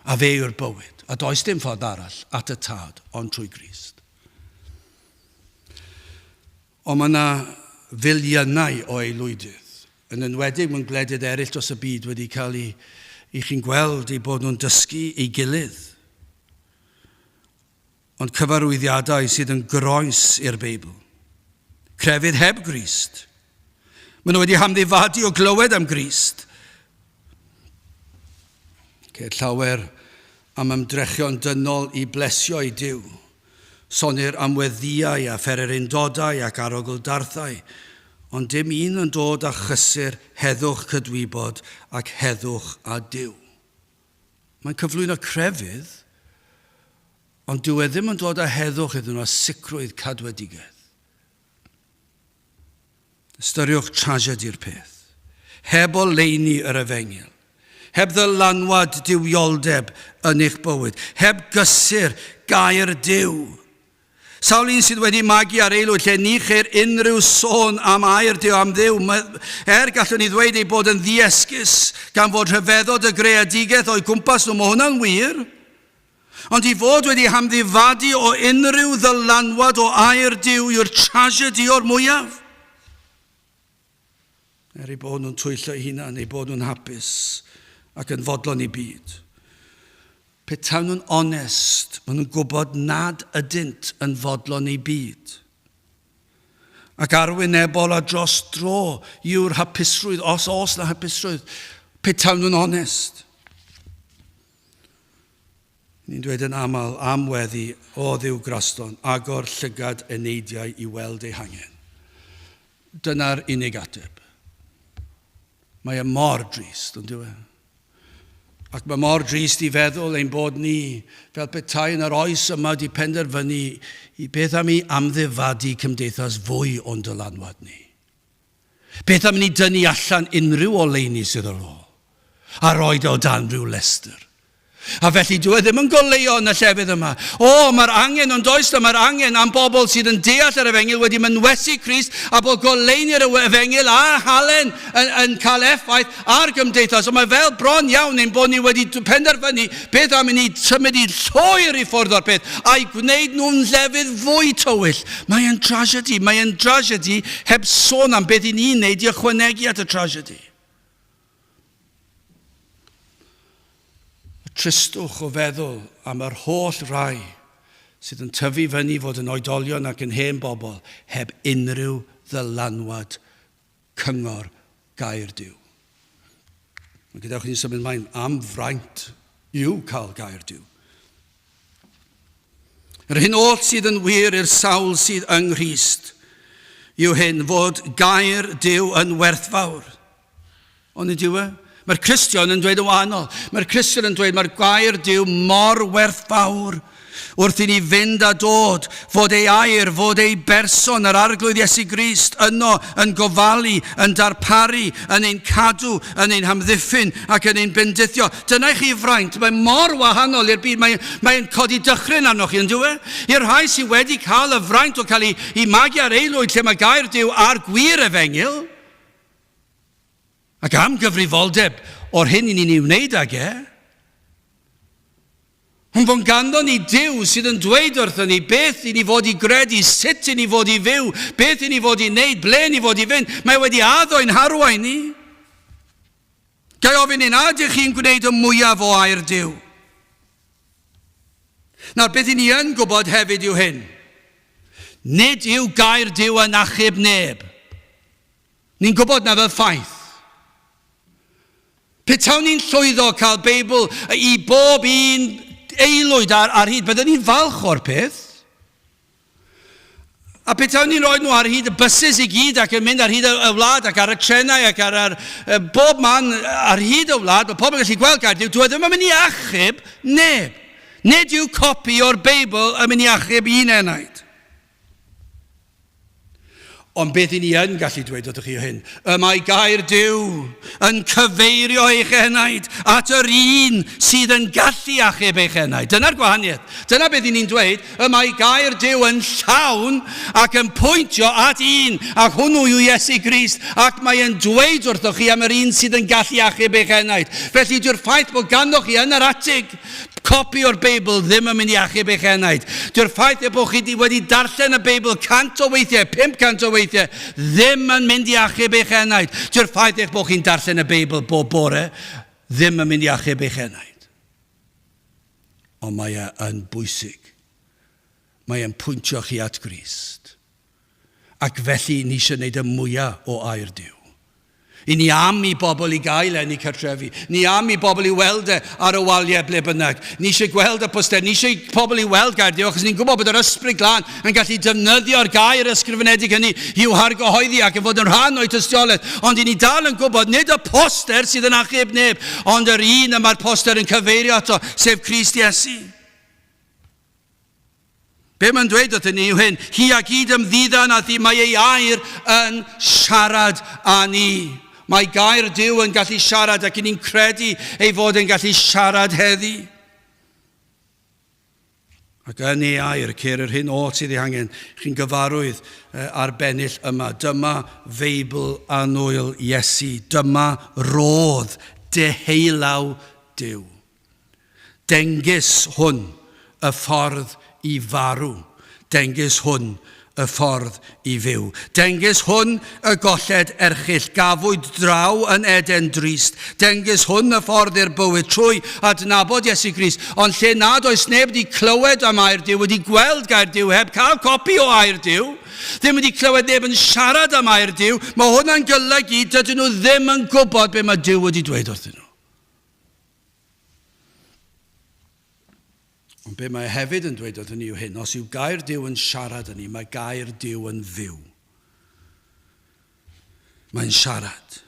a fe yw'r bywyd. A does dim ffordd arall at y tad, ond trwy Grist. Ond mae yna filiynau o aelwydydd, yn enwedig mewn gwledydd eraill dros y byd wedi cael i chi'n gweld i bod nhw'n dysgu ei gilydd. Ond cyfarwyddiadau sydd yn groes i'r Beibl. Crefydd heb Grist. Maen nhw wedi hamddifadu o glywed am Grist. Ceir llawer am ymdrechion dynol i blesio i Duw. Sonir am weddiau a pherer undodau ac arogl-darthau, ond dim un yn dod â chysur heddwch cydwybod ac heddwch a Duw. Mae'n cyflwyno crefydd, ond dyw e ddim yn dod â heddwch iddyn nhw a sicrwydd cadwedigaeth. Ystyriwch tragedi'r peth. Heb o leini yr efengil. Heb ddylanwad dywioldeb yn eich bywyd. Heb gysur gair Duw. Sawl un sydd wedi magu ar aelwyd lle ni cheir unrhyw sôn am air Duw am Dduw. Gallwn ni ddweud ei bod yn ddiesgus gan fod rhyfeddod y greadigaeth o'i gwmpas nhw. Mae hwnna'n wir. Ond i fod wedi hamddifadu o unrhyw ddylanwad o air Duw yw'r tragedi o'r mwyaf. Ei bod nhw'n twyllo eu hunan, ei bod nhw'n hapus ac yn fodlon i byd. Petawn nhw'n onest, maen nhw'n gwybod nad ydynt yn fodlon i byd. Ac arwynebol a dros dro yw'r hapusrwydd, os na hapusrwydd, petawn nhw'n onest. Ni'n dweud yn aml am weddi o Dduw Graston, agor llygad y neidiau i weld ei hangen. Dyna'r unig ateb. Mae e mor drist, yn dyw e. Ac mae mor drist i feddwl ein bod ni, fel petai yn yr oes yma, wedi penderfynu i beth am i amddifadu cymdeithas fwy o'n dylanwad ni. Beth am ni dynnu allan unrhyw o leini sydd ar ôl, a roed o dan rhyw lester. A felly dwi ddim yn goleuo yn y llefydd yma. Mae'r angen, ond does mae'r angen am bobl sydd yn deall yr efengil wedi mynwesu Crist a bod goleini'r efengil a halen yn cael effaith ar gymdeithas. Ond mae fel bron iawn ein bod ni wedi penderfynu beth am i ni symud i llwyr i ffwrdd o'r peth a'i gwneud nhw'n lefydd fwy tywyll. Mae'n tragedi heb sôn am beth i ni'n neud i ychwanegu at y tragedi. Tristwch o feddwl am yr holl rai sydd yn tyfu fyny fod yn oedolion ac yn hen bobl heb unrhyw ddylanwad cyngor gair Duw. Mae gadewch ni'n symud ymlaen am fraint yw cael gair Duw. Yr hyn oll sydd yn wir i'r sawl sydd yng Nghrist yw hyn fod gair Duw yn werthfawr. Ond ydyw e? Mae'r Cristion yn dweud yn wahanol. Mae'r Cristion yn dweud mae'r gair Duw mor werthfawr wrth i ni fynd a dod, fod ei air, fod ei berson, yr arglwydd Iesu Grist yno yn gofalu, yn darparu, yn ein cadw, yn ein hamddiffyn ac yn ein bendithio. Dyna chi fraint, mae mor wahanol i'r byd, mae'n codi dychryn arnoch chi, yn dwi? I'r rhai sydd wedi cael y fraint o cael ei magu ar aelwyd lle mae gair Duw ar gwir efengyl, ac am gyfrifoldeb o'r hyn i ni'n ei wneud ag e, ond bod ganddo ni Duw sydd yn dweud wrthon ni beth i ni fod i gredu, sut i ni fod i fyw, beth i ni fod i wneud, ble ni fod i fynd. Mae wedi addo ein harwain ni. Gai ofyn ein ydych chi'n gwneud y mwyaf o air Duw? Nawr, beth i ni yn gwybod hefyd yw hyn. Nid yw gair Duw yn achub neb. Ni'n gwybod na fel ffaith. Petawn ni'n llwyddo cael Beibl i bob un aelwyd ar hyd, byddwn ni'n falch o'r peth. A petawn ni'n rhoi nhw ar hyd y buses i gyd ac yn mynd ar hyd y wlad ac ar y trenau ac ar bob man ar hyd y wlad, mae pobl yn gallu gweld gair Duw, dwi ddim yn mynd i achub neb. Nid yw copi o'r Beibl yn mynd i achub un enaid. Ond beth i ni yn gallu dweud wrthych chi hyn? Y mae gair Duw yn cyfeirio eich enaid at yr un sydd yn gallu achub eich enaid. Dyna'r gwahaniaeth. Dyna beth i ni'n dweud. Y mae gair Duw yn llawn ac yn pwyntio at un, ac hwnnw yw Iesu Grist, ac mae yn dweud wrthych chi am yr un sydd yn gallu achub eich enaid. Felly dyw'r ffaith bod ganddo chi yn yr atig copi o'r Beibl ddim yn mynd i achub eich enaid. Dyw'r ffaith bod chi wedi darllen y Beibl 100 o weithiau, 500 o weithiau, ddim yn mynd i achub eich enaid. Dyw'r ffaith bod chi'n darllen y Beibl bob bore, ddim yn mynd i achub eich enaid. Ond mae yn bwysig. Mae yn pwyntio chi at Grist. Ac felly ni eisiau gwneud y mwyaf o air Duw. I ni am i bobl i gael yn ei cartrefi. Ni am i bobl i weld ar y waliau ble bynnag. Ni eisiau gweld y poster. Ni eisiau pobl i weld gair Duw, achos ni'n gwybod bod yr ysbryd glân yn gallu defnyddio'r gair ysgrifenedig hynny i'w hargyhoeddi ac yn fod yn rhan o'i tystiolaeth. Ond i ni dal yn gwybod nid y poster sydd yn achub neb, ond yr un y mae'r poster yn cyfeirio ato, sef Crist Iesu. Be mae'n dweud wrthyn ni yw hyn, hi a gyd ymddiddan a thi mae ei air yn siarad â ni. Mae gair Duw yn gallu siarad ac ni'n credu ei fod yn gallu siarad heddi. Ac yn ei air, ceir yr hyn oll sydd ei angen, chi'n gyfarwydd arbennill yma. Dyma Feibl annwyl Iesu. Dyma rodd deheulaw Duw. Dengys hwn y ffordd i farw. Dengys hwn y ffordd i fyw. Dengys hwn y golled erchyll, gafwyd draw yn Eden drist. Dengys hwn y ffordd i'r bywyd trwy adnabod Iesu Grist. Ond lle nad oes neb wedi clywed am air Duw, wedi gweld gair Duw, heb cael copi o air Duw, ddim wedi clywed neb yn siarad am air Duw, mae hwnna'n golygu dydyn nhw ddim yn gwybod be mae Duw wedi dweud wrthyn nhw. Ond be mae hefyd yn dweud wrthyn ni yw hyn, os yw gair Duw yn siarad â ni, mae gair Duw yn fyw. Mae'n siarad.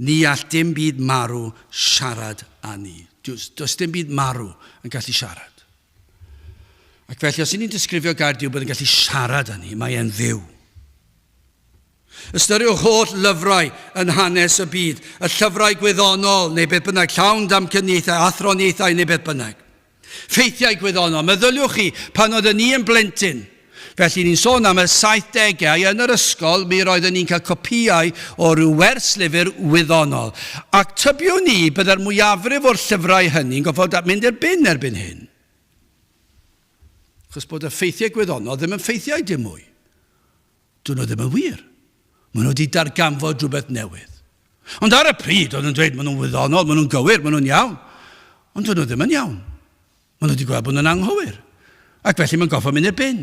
Ni all dim byd marw siarad â ni. Does dim byd marw yn gallu siarad. Ac felly, os ni'n disgrifio gair Duw bod yn gallu siarad â ni, mae e'n fyw. Ystyriwch holl lyfrau yn hanes y byd, y llyfrau gwyddonol neu beth bynnag, llawn damcaniaethau, athroniaethau neu beth bynnag. Ffeithiau gwyddonol. Meddyliwch chi pan oedden ni yn blentyn. Felly ni'n sôn am y 70au yn yr ysgol, mi roedden ni'n cael copïau o ryw werslyfr wyddonol. Ac tybiwn ni byddai'r mwyafrif o'r llyfrau hynny'n goffod mynd i'r bin erbyn hyn. Chos bod y ffeithiau gwyddonol ddim yn ffeithiau dim mwy. Dyn nhw ddim yn wir. Maen nhw wedi darganfod rhywbeth newydd. Ond ar y pryd, oedd yn dweud, maen nhw'n wyddonol, maen nhw'n gywir, maen nhw'n iawn. Ond dyn nhw ddim yn iawn. Maen nhw wedi gweld bod nhw'n anghywir. Ac felly mae'n goffo mynd i'r bin.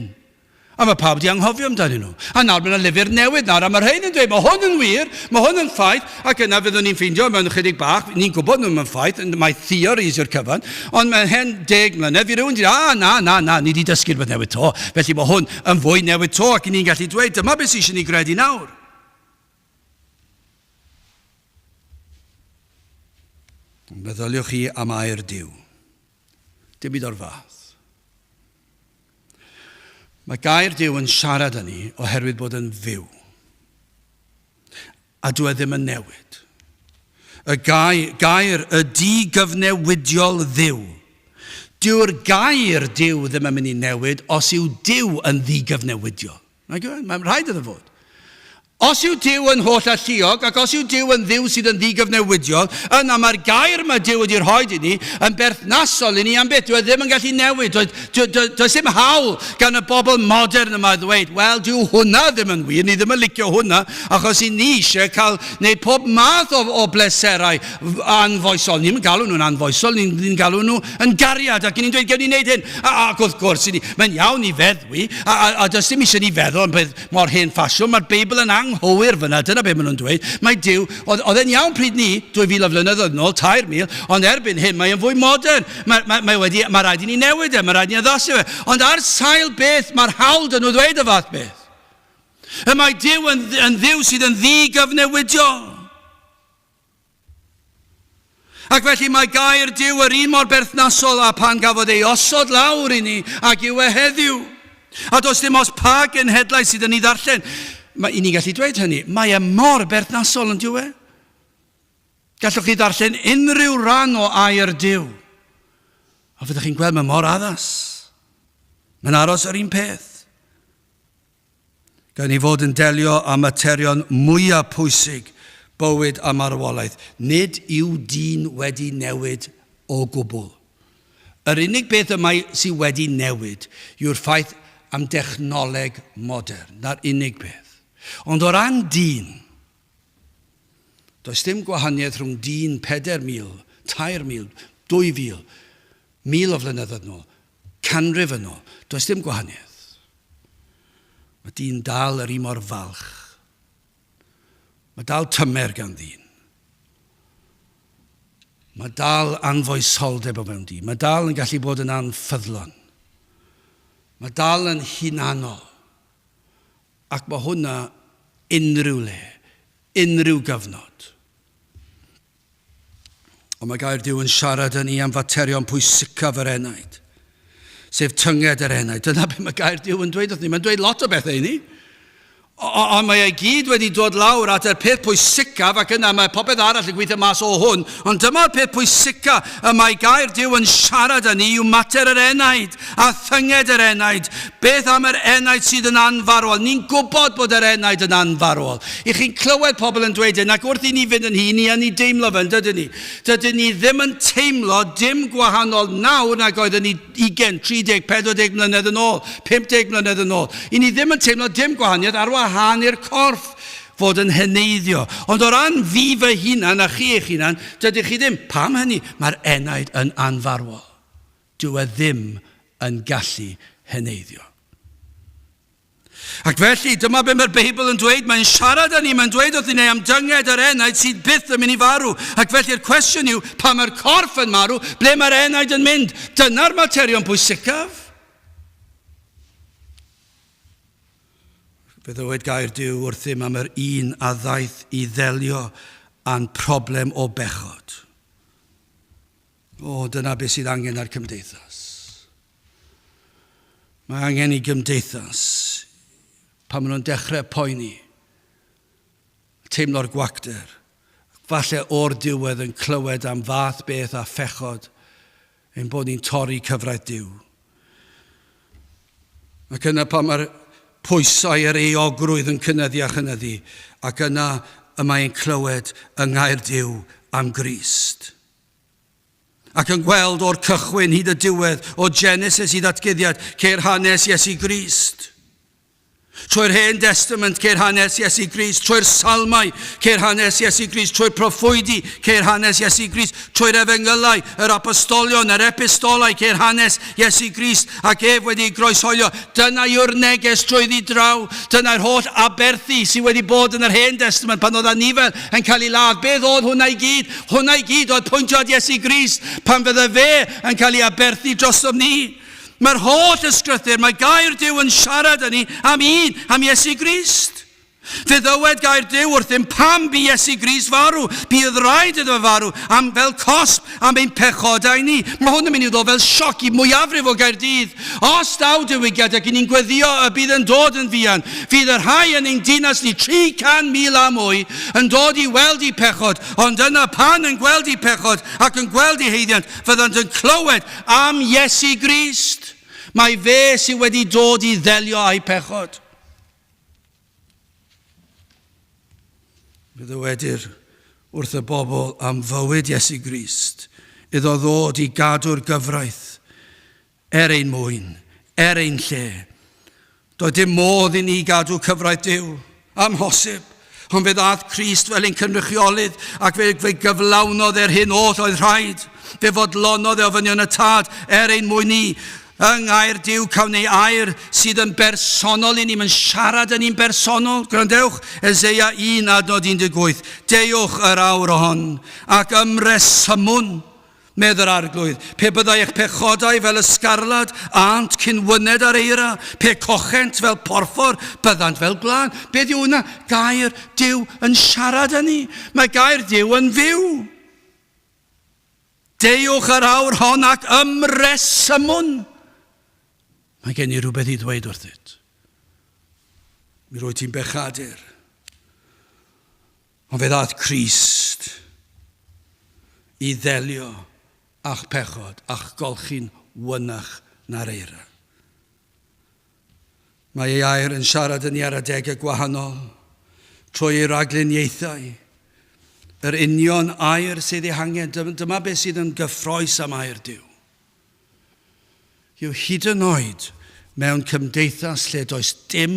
A mae pawb di anghofio amdano nhw. A nawr mae'n lyfr newydd nawr, a mae'r rhain yn dweud, mae hwn yn wir, mae hwn yn ffaith, ac yna fyddwn ni'n ffeindio mewn ychydig bach, ni'n gwybod nhw'n ffaith, mae theories yw'r cyfan, ond mae'n hen 10 mlynedd, fi rhywun dweud, na, ni wedi dysgu rhywbeth newydd to, felly mae hwn yn fwy newydd to, ac ni'n gallu dweud, dyma beth sy'n eisiau ni gredu nawr. Meddyliwch chi am air Duw. Dim byd o'r fath. Mae gair Duw yn siarad â ni oherwydd bod yn fyw. A dwi ddim yn newid. Y gair y di-gyfnewidiol dduw. Dyw'r gair Duw ddim yn mynd i newid os yw Duw yn ddi-gyfnewidiol. Mae'n rhaid iddo fod. Os yw Duw yn holl a lliog, ac os yw Duw yn dduw sydd yn ddi-gyfnewidiol, yna mae'r gair mae Duw wedi'i rhoi i ni yn berthnasol i ni am beth. Dwi ddim yn gallu newid. Does dim hawl gan y bobl modern yma ddweud, wel, dyw hwnna ddim yn wir, ni ddim yn licio hwnna, achos i ni eisiau cael neud pob math o bleserau anfoesol. Ni'n galw nhw'n anfoesol, ni'n galw nhw yn gariad, ac ni'n dweud, gewn ni wneud hyn. Ac wrth gwrs, mae'n iawn i feddwi, a does dim eisiau ni feddwl am beth mor hen ffasiwn, mae'r Beibl yn anghywir fyna, dyna beth maen nhw'n dweud. Mae Duw, oedd e'n iawn pryd ni, 2000 flynyddoedd nôl, 3,000, ond erbyn hyn, mae'n fwy modern. Mae rhaid i ni newid mae rhaid i ni addasu fe. Ond ar sail beth, mae'r hawl dyn nhw ddweud y fath beth. Y mae Duw yn dduw sydd yn ddi-gyfnewidiol. Ac felly mae gair Duw yr un mor berthnasol a pan gafodd ei osod lawr i ni ac yw e heddiw. A does dim os pa genhedlau sydd yn ei ddarllen. I ni gallu dweud hynny, mae e mor berthnasol yn dyw e. Gallwch chi ddarllen unrhyw ran o air Duw. A fyddwch chi'n gweld mae mor addas. Mae'n aros yr un peth. Gan ni fod yn delio â materion mwyaf pwysig bywyd a marwolaeth. Nid yw dyn wedi newid o gwbl. Yr unig beth yma sydd wedi newid yw'r ffaith am dechnoleg modern. Na'r unig beth. Ond o ran dyn, does dim gwahaniaeth rhwng dyn 4,000, 3,000, 2,000, 1,000 o flynyddoedd nôl, canrif yn ôl. Does dim gwahaniaeth. Mae dyn dal yr un mor falch. Mae dal tymer gan dyn. Mae dal anfoesoldeb o fewn dyn. Mae dal yn gallu bod yn anffyddlon. Mae dal yn hunanol. Ac mae hwnna unrhyw le, unrhyw gyfnod. Ond mae gair Duw yn siarad â ni am faterion pwysicaf yr enaid, sef tynged yr enaid. Dyna beth mae gair Duw yn dweud wrth ni. Mae'n dweud lot o bethau i ni. Ond mae ei gyd wedi dod lawr at yr peth pwysicaf, ac yna mae popeth arall yn gweithio mas o hwn. Ond dyma'r peth pwysicaf y mae gair Duw yn siarad â ni yw mater yr enaid a thynged yr enaid. Beth am yr enaid sydd yn anfarwol? Ni'n gwybod bod yr enaid yn anfarwol. I chi'n clywed pobl yn dweud hyn, ac wrth i ni fynd yn hyn, ni deimlo fan, dydyn ni. Dydyn ni ddim yn teimlo dim gwahanol nawr nag oedden ni 20, 30, 40 mlynedd yn ôl, 50 mlynedd yn ôl. I ni ddim yn teimlo dim gwahaniaeth ar wahân i'r corff fod yn heneiddio. Ond o ran fi fy hunan a chi eich hunan, dydych chi ddim. Pam hynny? Mae'r enaid yn anfarwol. Dyw e ddim yn gallu heneiddio. Ac felly, dyma beth mae'r Beibl yn dweud, mae'n siarad â ni, mae'n dweud wrth i ni am dynged yr enaid sydd byth yn mynd i farw. Ac felly'r cwestiwn yw, pa mae'r corff yn marw, ble mae'r enaid yn mynd? Dyna'r materion pwysicaf. Fe ddywed gair Duw wrthym am yr un a ddaeth i ddelio a'n problem o bechod. Dyna beth sydd angen ar gymdeithas. Mae angen i gymdeithas pan maen nhw'n dechrau poeni, teimlo'r gwacder, falle o'r diwedd yn clywed am fath beth a phechod ein bod ni'n torri cyfraith Duw. Ac yna pan mae'r pwysau yr eogrwydd yn cynyddu a chynyddu, ac yna y mae'n clywed yng ngair Duw am Grist. Ac yn gweld o'r cychwyn hyd y diwedd, o Genesis i ddatguddiad, ceir hanes Iesu Grist. Trwy'r Hen Testament, ceir hanes Iesu Grist. Trwy'r Salmau, ceir hanes Iesu Grist. Trwy'r proffwydi, ceir hanes Iesu Grist. Trwy'r Efengylau, yr apostolion, yr epistolau, ceir hanes Iesu Grist. Ac ef wedi groeshoelio. Dyna yw'r neges trwyddi draw. Dyna'r holl aberthu sydd wedi bod yn yr Hen Testament pan oedd anifel yn cael ei ladd. Beth oedd hwnna i gyd? Hwnna i gyd oedd pwyntio at Iesu Grist pan fydde fe yn cael ei aberthu drosom ni. Mae'r holl ysgrythyr, mae gair Duw yn siarad â ni am Iesu Grist. Fe ddywed gair Duw wrthym pam bu Iesu Grist farw. Bydd rhaid iddo farw fel cosb am ein pechodau ni. Mae hwn yn mynd i ddod fel sioc i mwyafrif o Gaerdydd. Os daw diwygiad ac ni'n gweddio y bydd yn dod yn fuan, fydd yr rhai yn ein dinas ni 300,000 a mwy yn dod i weld i pechod. Ond yna pan yn gweld i pechod ac yn gweld i heiddiant, fyddant yn clywed am Iesu Grist. Mae fe sydd wedi dod i ddelio â'i pechod. Fe ddywedir wrth y bobl am fywyd Iesu Grist, iddo ddod i gadw'r gyfraith ein mwyn, ein lle. Doedd dim modd i ni gadw cyfraith Duw, amhosib. Ond fe ddaeth Crist fel ein cynrychiolydd ac fe gyflawnodd hyn oll oedd rhaid. Fe fodlonodd ofynion y tad ein mwyn ni. Yng ngair Duw cawn ei air sydd yn bersonol i ni, mae'n siarad yn ni'n bersonol. Gwrandewch, Eseia 1:18. Dewch yr awr hon ac ymresymwn, medd yr arglwydd. Pe byddai eich pechodau fel ysgarlad, ant cynwyned ar eira, pe cochent fel porffor, byddant fel glân. Beth yw hwnna? Gair Duw yn siarad â ni. Mae gair Duw yn fyw. Dewch yr awr hon ac ymresymwn. Mae gen i rhywbeth i ddweud wrthyt. Mi roi ti'n bechadur. Ond fe ddaeth Crist i ddelio a'ch pechod, a'ch golchi'n wynach na'r eira. Mae ei air yn siarad yn ni ar adegau gwahanol, trwy ei ragluniaethau. Yr union air sydd ei hangen, dyma beth sydd yn gyffroes am air Duw. Yw hyd yn oed mewn cymdeithas lle does dim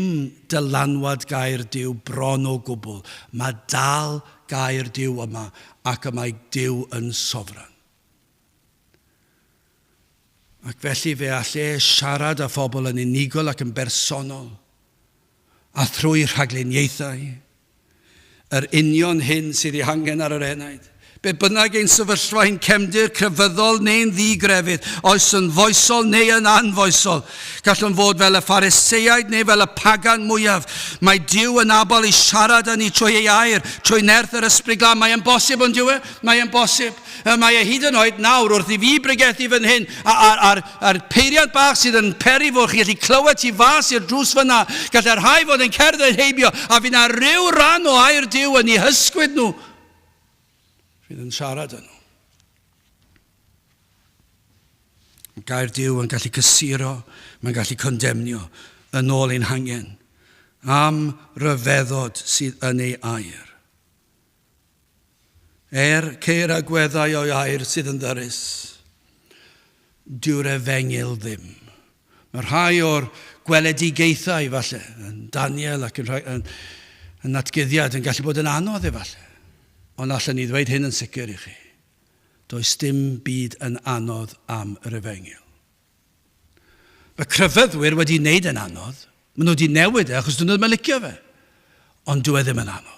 dylanwad gair Duw bron o gwbl. Mae dal gair Duw yma ac y mae Duw yn sofran. Ac felly fe alle siarad â phobl yn unigol ac yn bersonol a thrwy rhagluniaethau yr union hyn sydd ei hangen ar yr enaid. Be bynnag ein sefyllfa ein cefndir crefyddol neu'n ddigrefydd, oes yn foesol neu yn anfoesol. Gallwn fod fel y Phariseiaid neu fel y pagan mwyaf. Mae Duw yn abol i siarad â ni trwy ei air, trwy nerth yr ysbryd glân. Mae e'n bosib, ond Duw e? Mae e'n bosib. Mae e hyd yn oed nawr wrth i fi bregethu fan hyn a'r peiriant bach sydd yn peri fo chi gallu clywed ti fas i'r drws fyna. Gallai'r rhai fod yn cerdded heibio a fydd na ryw ran o air Duw yn eu hysgwyd nhw. Fydd yn siarad â nhw. Gair Duw yn gallu cysuro, mae'n gallu condemnio yn ôl ein hangen am ryfeddod sydd yn ei air. Ceir agweddau o'i air sydd yn ddyrus. Dyw'r Efengyl ddim. Mae rhai o'r gweledigaethau falle, yn Daniel ac yn natgyddiad yn gallu bod yn anodd efallai. Ond allan ni ddweud hyn yn sicr i chi. Does dim byd yn anodd am yr Efengyl. Mae crefyddwyr wedi wneud yn anodd. Maen nhw wedi newid achos dyn nhw ddim yn licio fe. Ond dwi ddim yn anodd.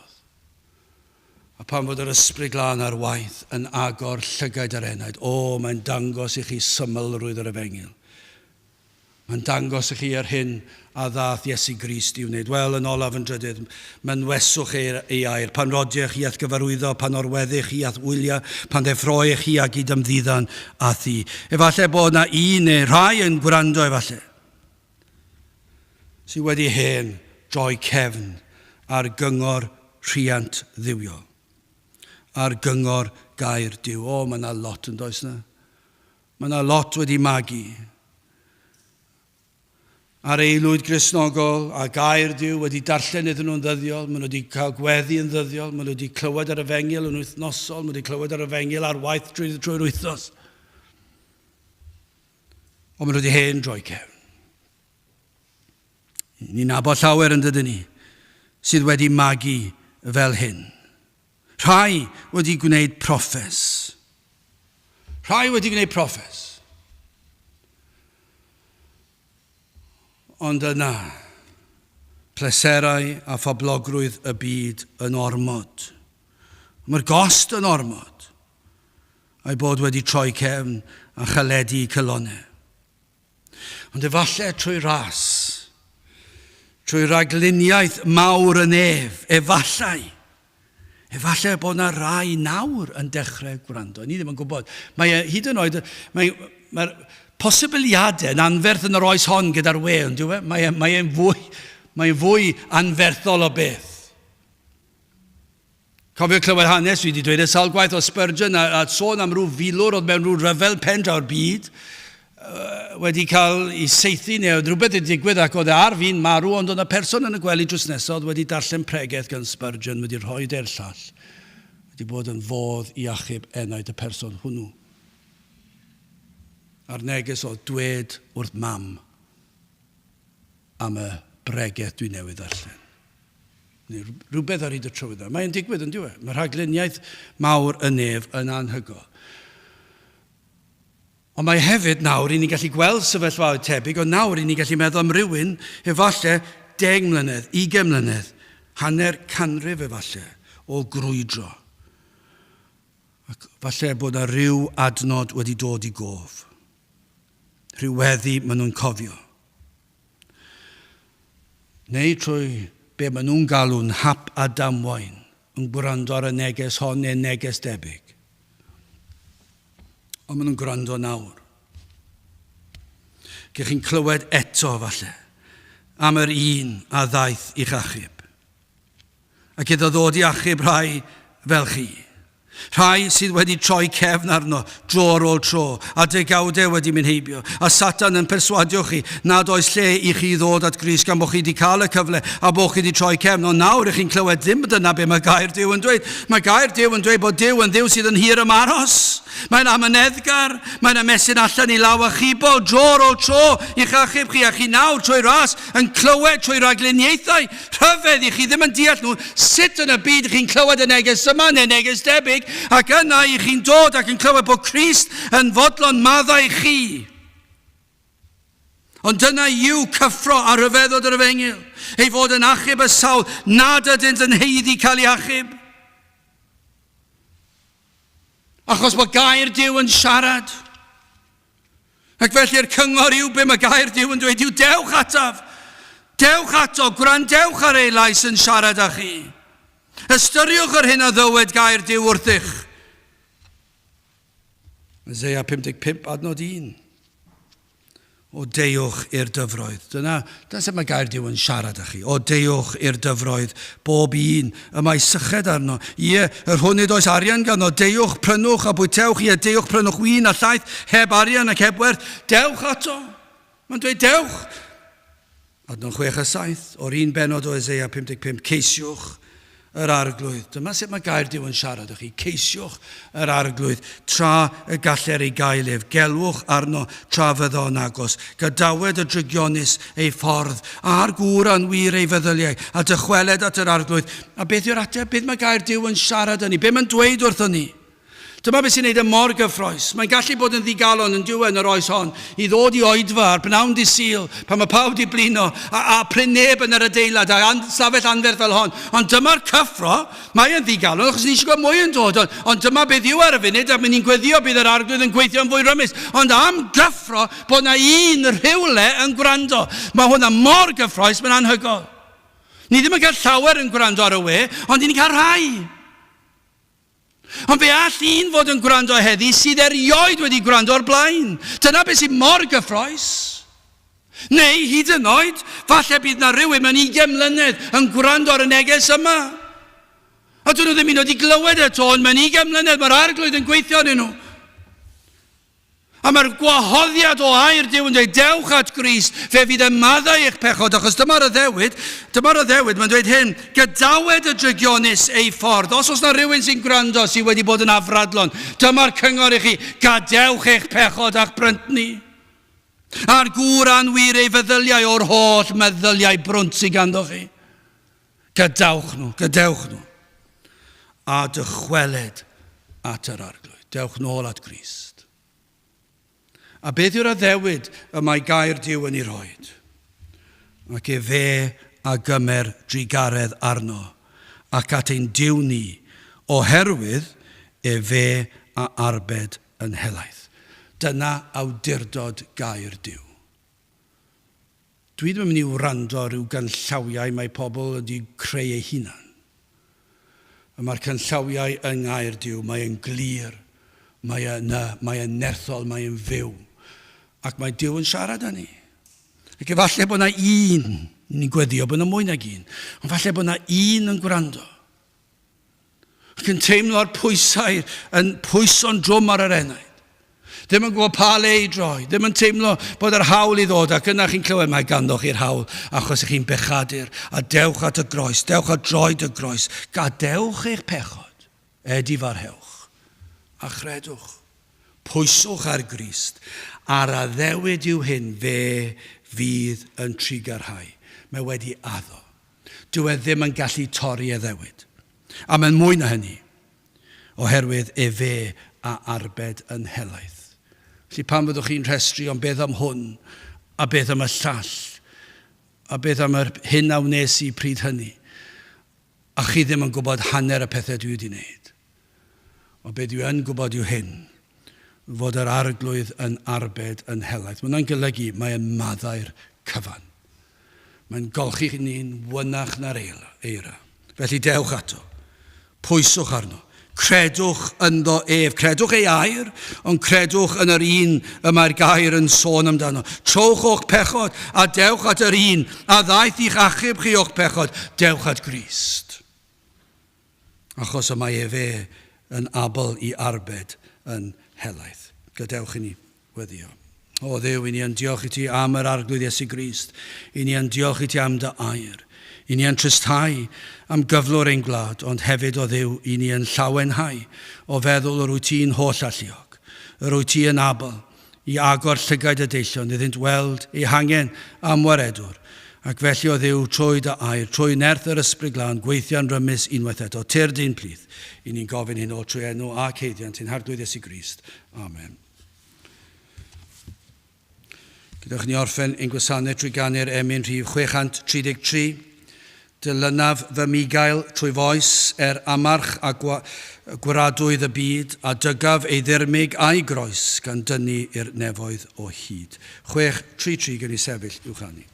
A pan fod yr ysbryd glân ar waith yn agor llygaid yr enaid, mae'n dangos i chi symlrwydd yr Efengyl. Mae'n dangos i chi ar hyn a ddath Iesu Grist i wneud. Wel, yn olaf yn drydydd, mae'n weswch ei air. Pan rodiach chi at gyfarwyddo, pan orweddych chi at wyliau, pan ddeffroech chi ag i dymddiddan a thi. Efallai bod na un neu rhai yn gwrando efallai. Sydd wedi hen droi cefn ar gyngor rhiant ddiwiol. Ar gyngor gair Duw. Mae yna lot yn does na. Mae yna lot wedi magu. Ar aelwyd Gristnogol a gair Duw wedi darllen iddyn nhw'n ddyddiol, maen nhw wedi cael gweddi yn ddyddiol, maen nhw wedi clywed ar Efengyl yn wythnosol, maen nhw wedi clywed ar Efengyl ar waith drwy'r wythnos. Ond maen nhw wedi hen droi cefn. Ni'n nabod llawer yn dydyn ni sydd wedi magu fel hyn. Rhai wedi gwneud proffes. Rhai wedi gwneud proffes. Ond yna, pleserau a phoblogrwydd y byd yn ormod. Mae'r gost yn ormod. A'i bod wedi troi cefn a chaledu cylonau. Ond efallai trwy ras, trwy ragluniaeth mawr yn efallai bod yna rai nawr yn dechrau gwrando. Ni ddim yn gwybod. Mae hyd yn oed, mae'r posibiliadau yn anferth yn yr oes hon gyda'r we, ond yw e? Mae'n fwy anferthol o beth. Cofio clywed hanes, dwi wedi dweud y sawl gwaith o Spurgeon a sôn am rhyw filwr oedd mewn rhyw ryfel pendra'r byd, wedi cael ei seithi neu rhywbeth wedi digwydd ac oedd ar fi'n marw, ond oedd y person yn y gwely drws nesaf wedi darllen pregaeth gan Spurgeon, wedi rhoi der llall, wedi bod yn fodd i achub enaid y person hwnnw. A'r neges o dwed wrth mam am y bregaeth dwi newydd darllen. Rhywbeth ar hyd y trywydd. Mae'n digwydd yn diwedd. Mae rhagluniaeth mawr yn yn anhygoel. Ond mae hefyd nawr i ni gallu gweld sefyllfaoedd tebyg, ond nawr i ni gallu meddwl am rywun efallai 10 mlynedd, 20 mlynedd, hanner canrif efallai o grwydro. Ac falle bod yna rhyw adnod wedi dod i gof. Rhyweddi maen nhw'n cofio. Neu trwy be maen nhw'n galw'n hap a damwain yn gwrando ar y neges hon neu neges debyg. Ond maen nhw'n gwrando nawr. Gech chi'n clywed eto falle am yr un a ddaeth i'ch achub. Ac iddo ddod i achub rhai fel chi. Rhai sydd wedi troi cefn arno dro ar ôl tro a degawdau wedi mynd heibio a Satan yn perswadio chi nad oes lle i chi ddod at Grist gan bod chi wedi cael y cyfle a bod chi wedi troi cefn, ond nawr ych chi'n clywed ddim dyna be mae gair Duw yn dweud. Mae gair Duw yn dweud bod Duw yn Dduw sydd yn hir am aros. Mae'n amyneddgar, mae'n ymestyn allan i law a chibol dro ar ôl tro i'ch achub chi, a chi nawr trwy ras yn clywed trwy ragluniaethau rhyfedd i chi ddim yn deall nhw sut yn y byd chi'n clywed y neges yma neu neges debyg, ac yna i chi'n dod ac yn clywed bod Crist yn fodlon maddau chi. Ond dyna yw cyffro a rhyfeddod yr efengyl, ei fod yn achub y sawl nad ydynt yn heiddi cael ei achub. Achos bod gair Duw yn siarad. Ac felly'r cyngor yw be mae gair Duw yn dweud yw dewch ataf. Dewch ato, gwrandewch ar eilais yn siarad â chi. Ystyriwch ar hyn a ddywed gair Duw wrthych. Eseia 55 adnod 1. O deuwch i'r dyfroedd. Dyna sut mae gair Duw yn siarad â chi. O deuwch i'r dyfroedd, bob un, y mae syched arno. Ie, yr hwn nid oes arian ganddo. Deuwch, prynwch a bwytewch. Ie, deuwch, prynwch wyn a llaeth, heb arian ac heb werth. Dewch ato. Mae'n dweud dewch. Adnod 6 a 7, o'r un benod o Eseia 55, ceisiwch yr arglwydd. Dyma sut mae gair Duw yn siarad â chi. Ceisiwch yr arglwydd tra y galler ei gaelef. Gelwch arno tra fydd o'n agos. Gadawed y drygionus ei ffordd a'r gŵr a'n wir ei feddyliau a dychweled at yr arglwydd. A beth yw'r ateb? Beth mae gair Duw yn siarad â ni? Be mae'n dweud wrthon ni? Dyma beth sy'n neud y mor gyffroes. Mae'n gallu bod yn ddigalon yn diwedd yr oes hon i ddod i oedfa ar bnawn di Sul pan mae pawb di blino a prin neb yn yr adeilad a stafell anferth fel hon. Ond dyma'r cyffro, mae'n ddigalon achos ni eisiau gweld mwy yn dod. Ond dyma beth yw ar y funud a ni'n gweddio bydd yr arglwydd yn gweithio yn fwy rymus. Ond am gyffro bod yna un rhywle yn gwrando. Mae hwnna mor gyffroes, mae'n anhygoel. Ni ddim yn cael llawer yn gwrando ar y we, ond ni'n cael rhai. Ond fe all un fod yn gwrando heddi sydd erioed wedi gwrando o'r blaen. Dyna beth sy'n mor gyffroes. Neu hyd yn oed, falle bydd na rhywun mewn 20 mlynedd yn gwrando ar y neges yma. A dyn nhw ddim un wedi glywed eto, ond mewn 20 mlynedd mae'r arglwydd yn gweithio yn nhw. A mae'r gwahoddiad o air Duw yn dweud, dewch at Grist, fe fydd y maddau eich pechod, achos dyma'r addewid, mae'n dweud hyn, gadawed y drygionus ei ffordd. Os oes na rhywun sy'n gwrando sydd wedi bod yn afradlon, dyma'r cyngor i chi, gadewch eich pechod a'ch bryntni. A'r gŵr anwyr ei feddyliau o'r holl meddyliau brwnt sy'n ganddo chi. Gadewch nhw. A dychweled at yr arglwydd. Dewch nôl at Grist. A beth yw'r addewid y mae gair Duw yn ei roed? Ac fe a gymer drigaredd arno ac at ein Duw ni, oherwydd fe a arbed yn helaeth. Dyna awdurdod gair Duw. Dwi ddim yn mynd i wrando rhyw ganllawiau mae pobl wedi creu eu hunan. Mae'r canllawiau yng ngair Duw, mae'n glir, mae'n nerthol, mae'n fyw. Ac mae Duw yn siarad â ni. Ac efallai bod yna ni'n gweddio bod yna mwy nag un, ond falle bod yna un yn gwrando. Ac yn teimlo'r pwysau, yn pwyso'n drwm ar yr enaid. Ddim yn gwybod pa le i droi, ddim yn teimlo bod yr hawl i ddod, ac yna chi'n clywed mae ganddo chi'r hawl, achos ych chi'n bechadur, a dewch at y groes, dewch at droed y groes, gadewch eich pechod, edifarhewch, a chredwch, pwyswch ar Grist, a'r addewid yw hyn, fe fydd yn trigarhau. Mae wedi addo. Dyw ddim yn gallu torri addewid. A mae'n mwy na hynny, oherwydd fe a arbed yn helaeth. Felly pan fyddwch chi'n rhestru ond beth am hwn, a beth am y llall, a beth am yr hyn a wnes i pryd hynny, a chi ddim yn gwybod hanner y pethau dwi wedi wneud. O beth dwi yn gwybod yw hyn, fod yr arglwydd yn arbed yn helaeth. Mae'n golygu mae'n maddau'r cyfan. Mae'n golchi ni'n wynach na'r eira. Felly dewch ato, pwyswch arno. Credwch ynddo credwch ei air, ond credwch yn yr un y mae'r gair yn sôn amdano. Trowch o'ch pechod a dewch at yr un, a ddaeth i'ch achub chi o'ch pechod, dewch at Grist. Achos y mae fe yn abl i arbed yn helaeth. Gadewch i ni weddio. O Dduw, i ni yn diolch i ti am yr arglwydd Iesu Grist. I ni yn diolch i ti am dy air. I ni yn trysthau am gyflwr ein gwlad, ond hefyd o Dduw, i ni yn llawenhau o feddwl yr wyt ti'n holl alluog, yr wyt ti yn abl i agor llygaid y deillon, iddynt weld ei hangen am waredwr, ac felly o Dduw trwy dy air, trwy nerth yr ysbryd glân, gweithio'n rymus unwaith eto, tyr dyn plith, i ni'n gofyn hyn o trwy enw a ceiddiant, yn harglwydd Iesu Grist. Amen. Gydwch ni orffen ein gwasanaeth trwy ganu'r emyn rhif 633, Dilynaf fy migael trwy foes amarch a gwaradwydd y byd, a dygaf ei ddirmig a'i groes gan dynnu i'r nefoedd o hyd. 633 gan i sefyll i'w chanu.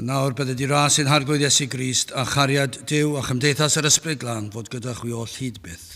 nawr bydde di ras i'n harglwydd Iesu Grist a chariad Duw a chymdeithas yr Ysbryd Glân fod gyda chwi o hyd byth.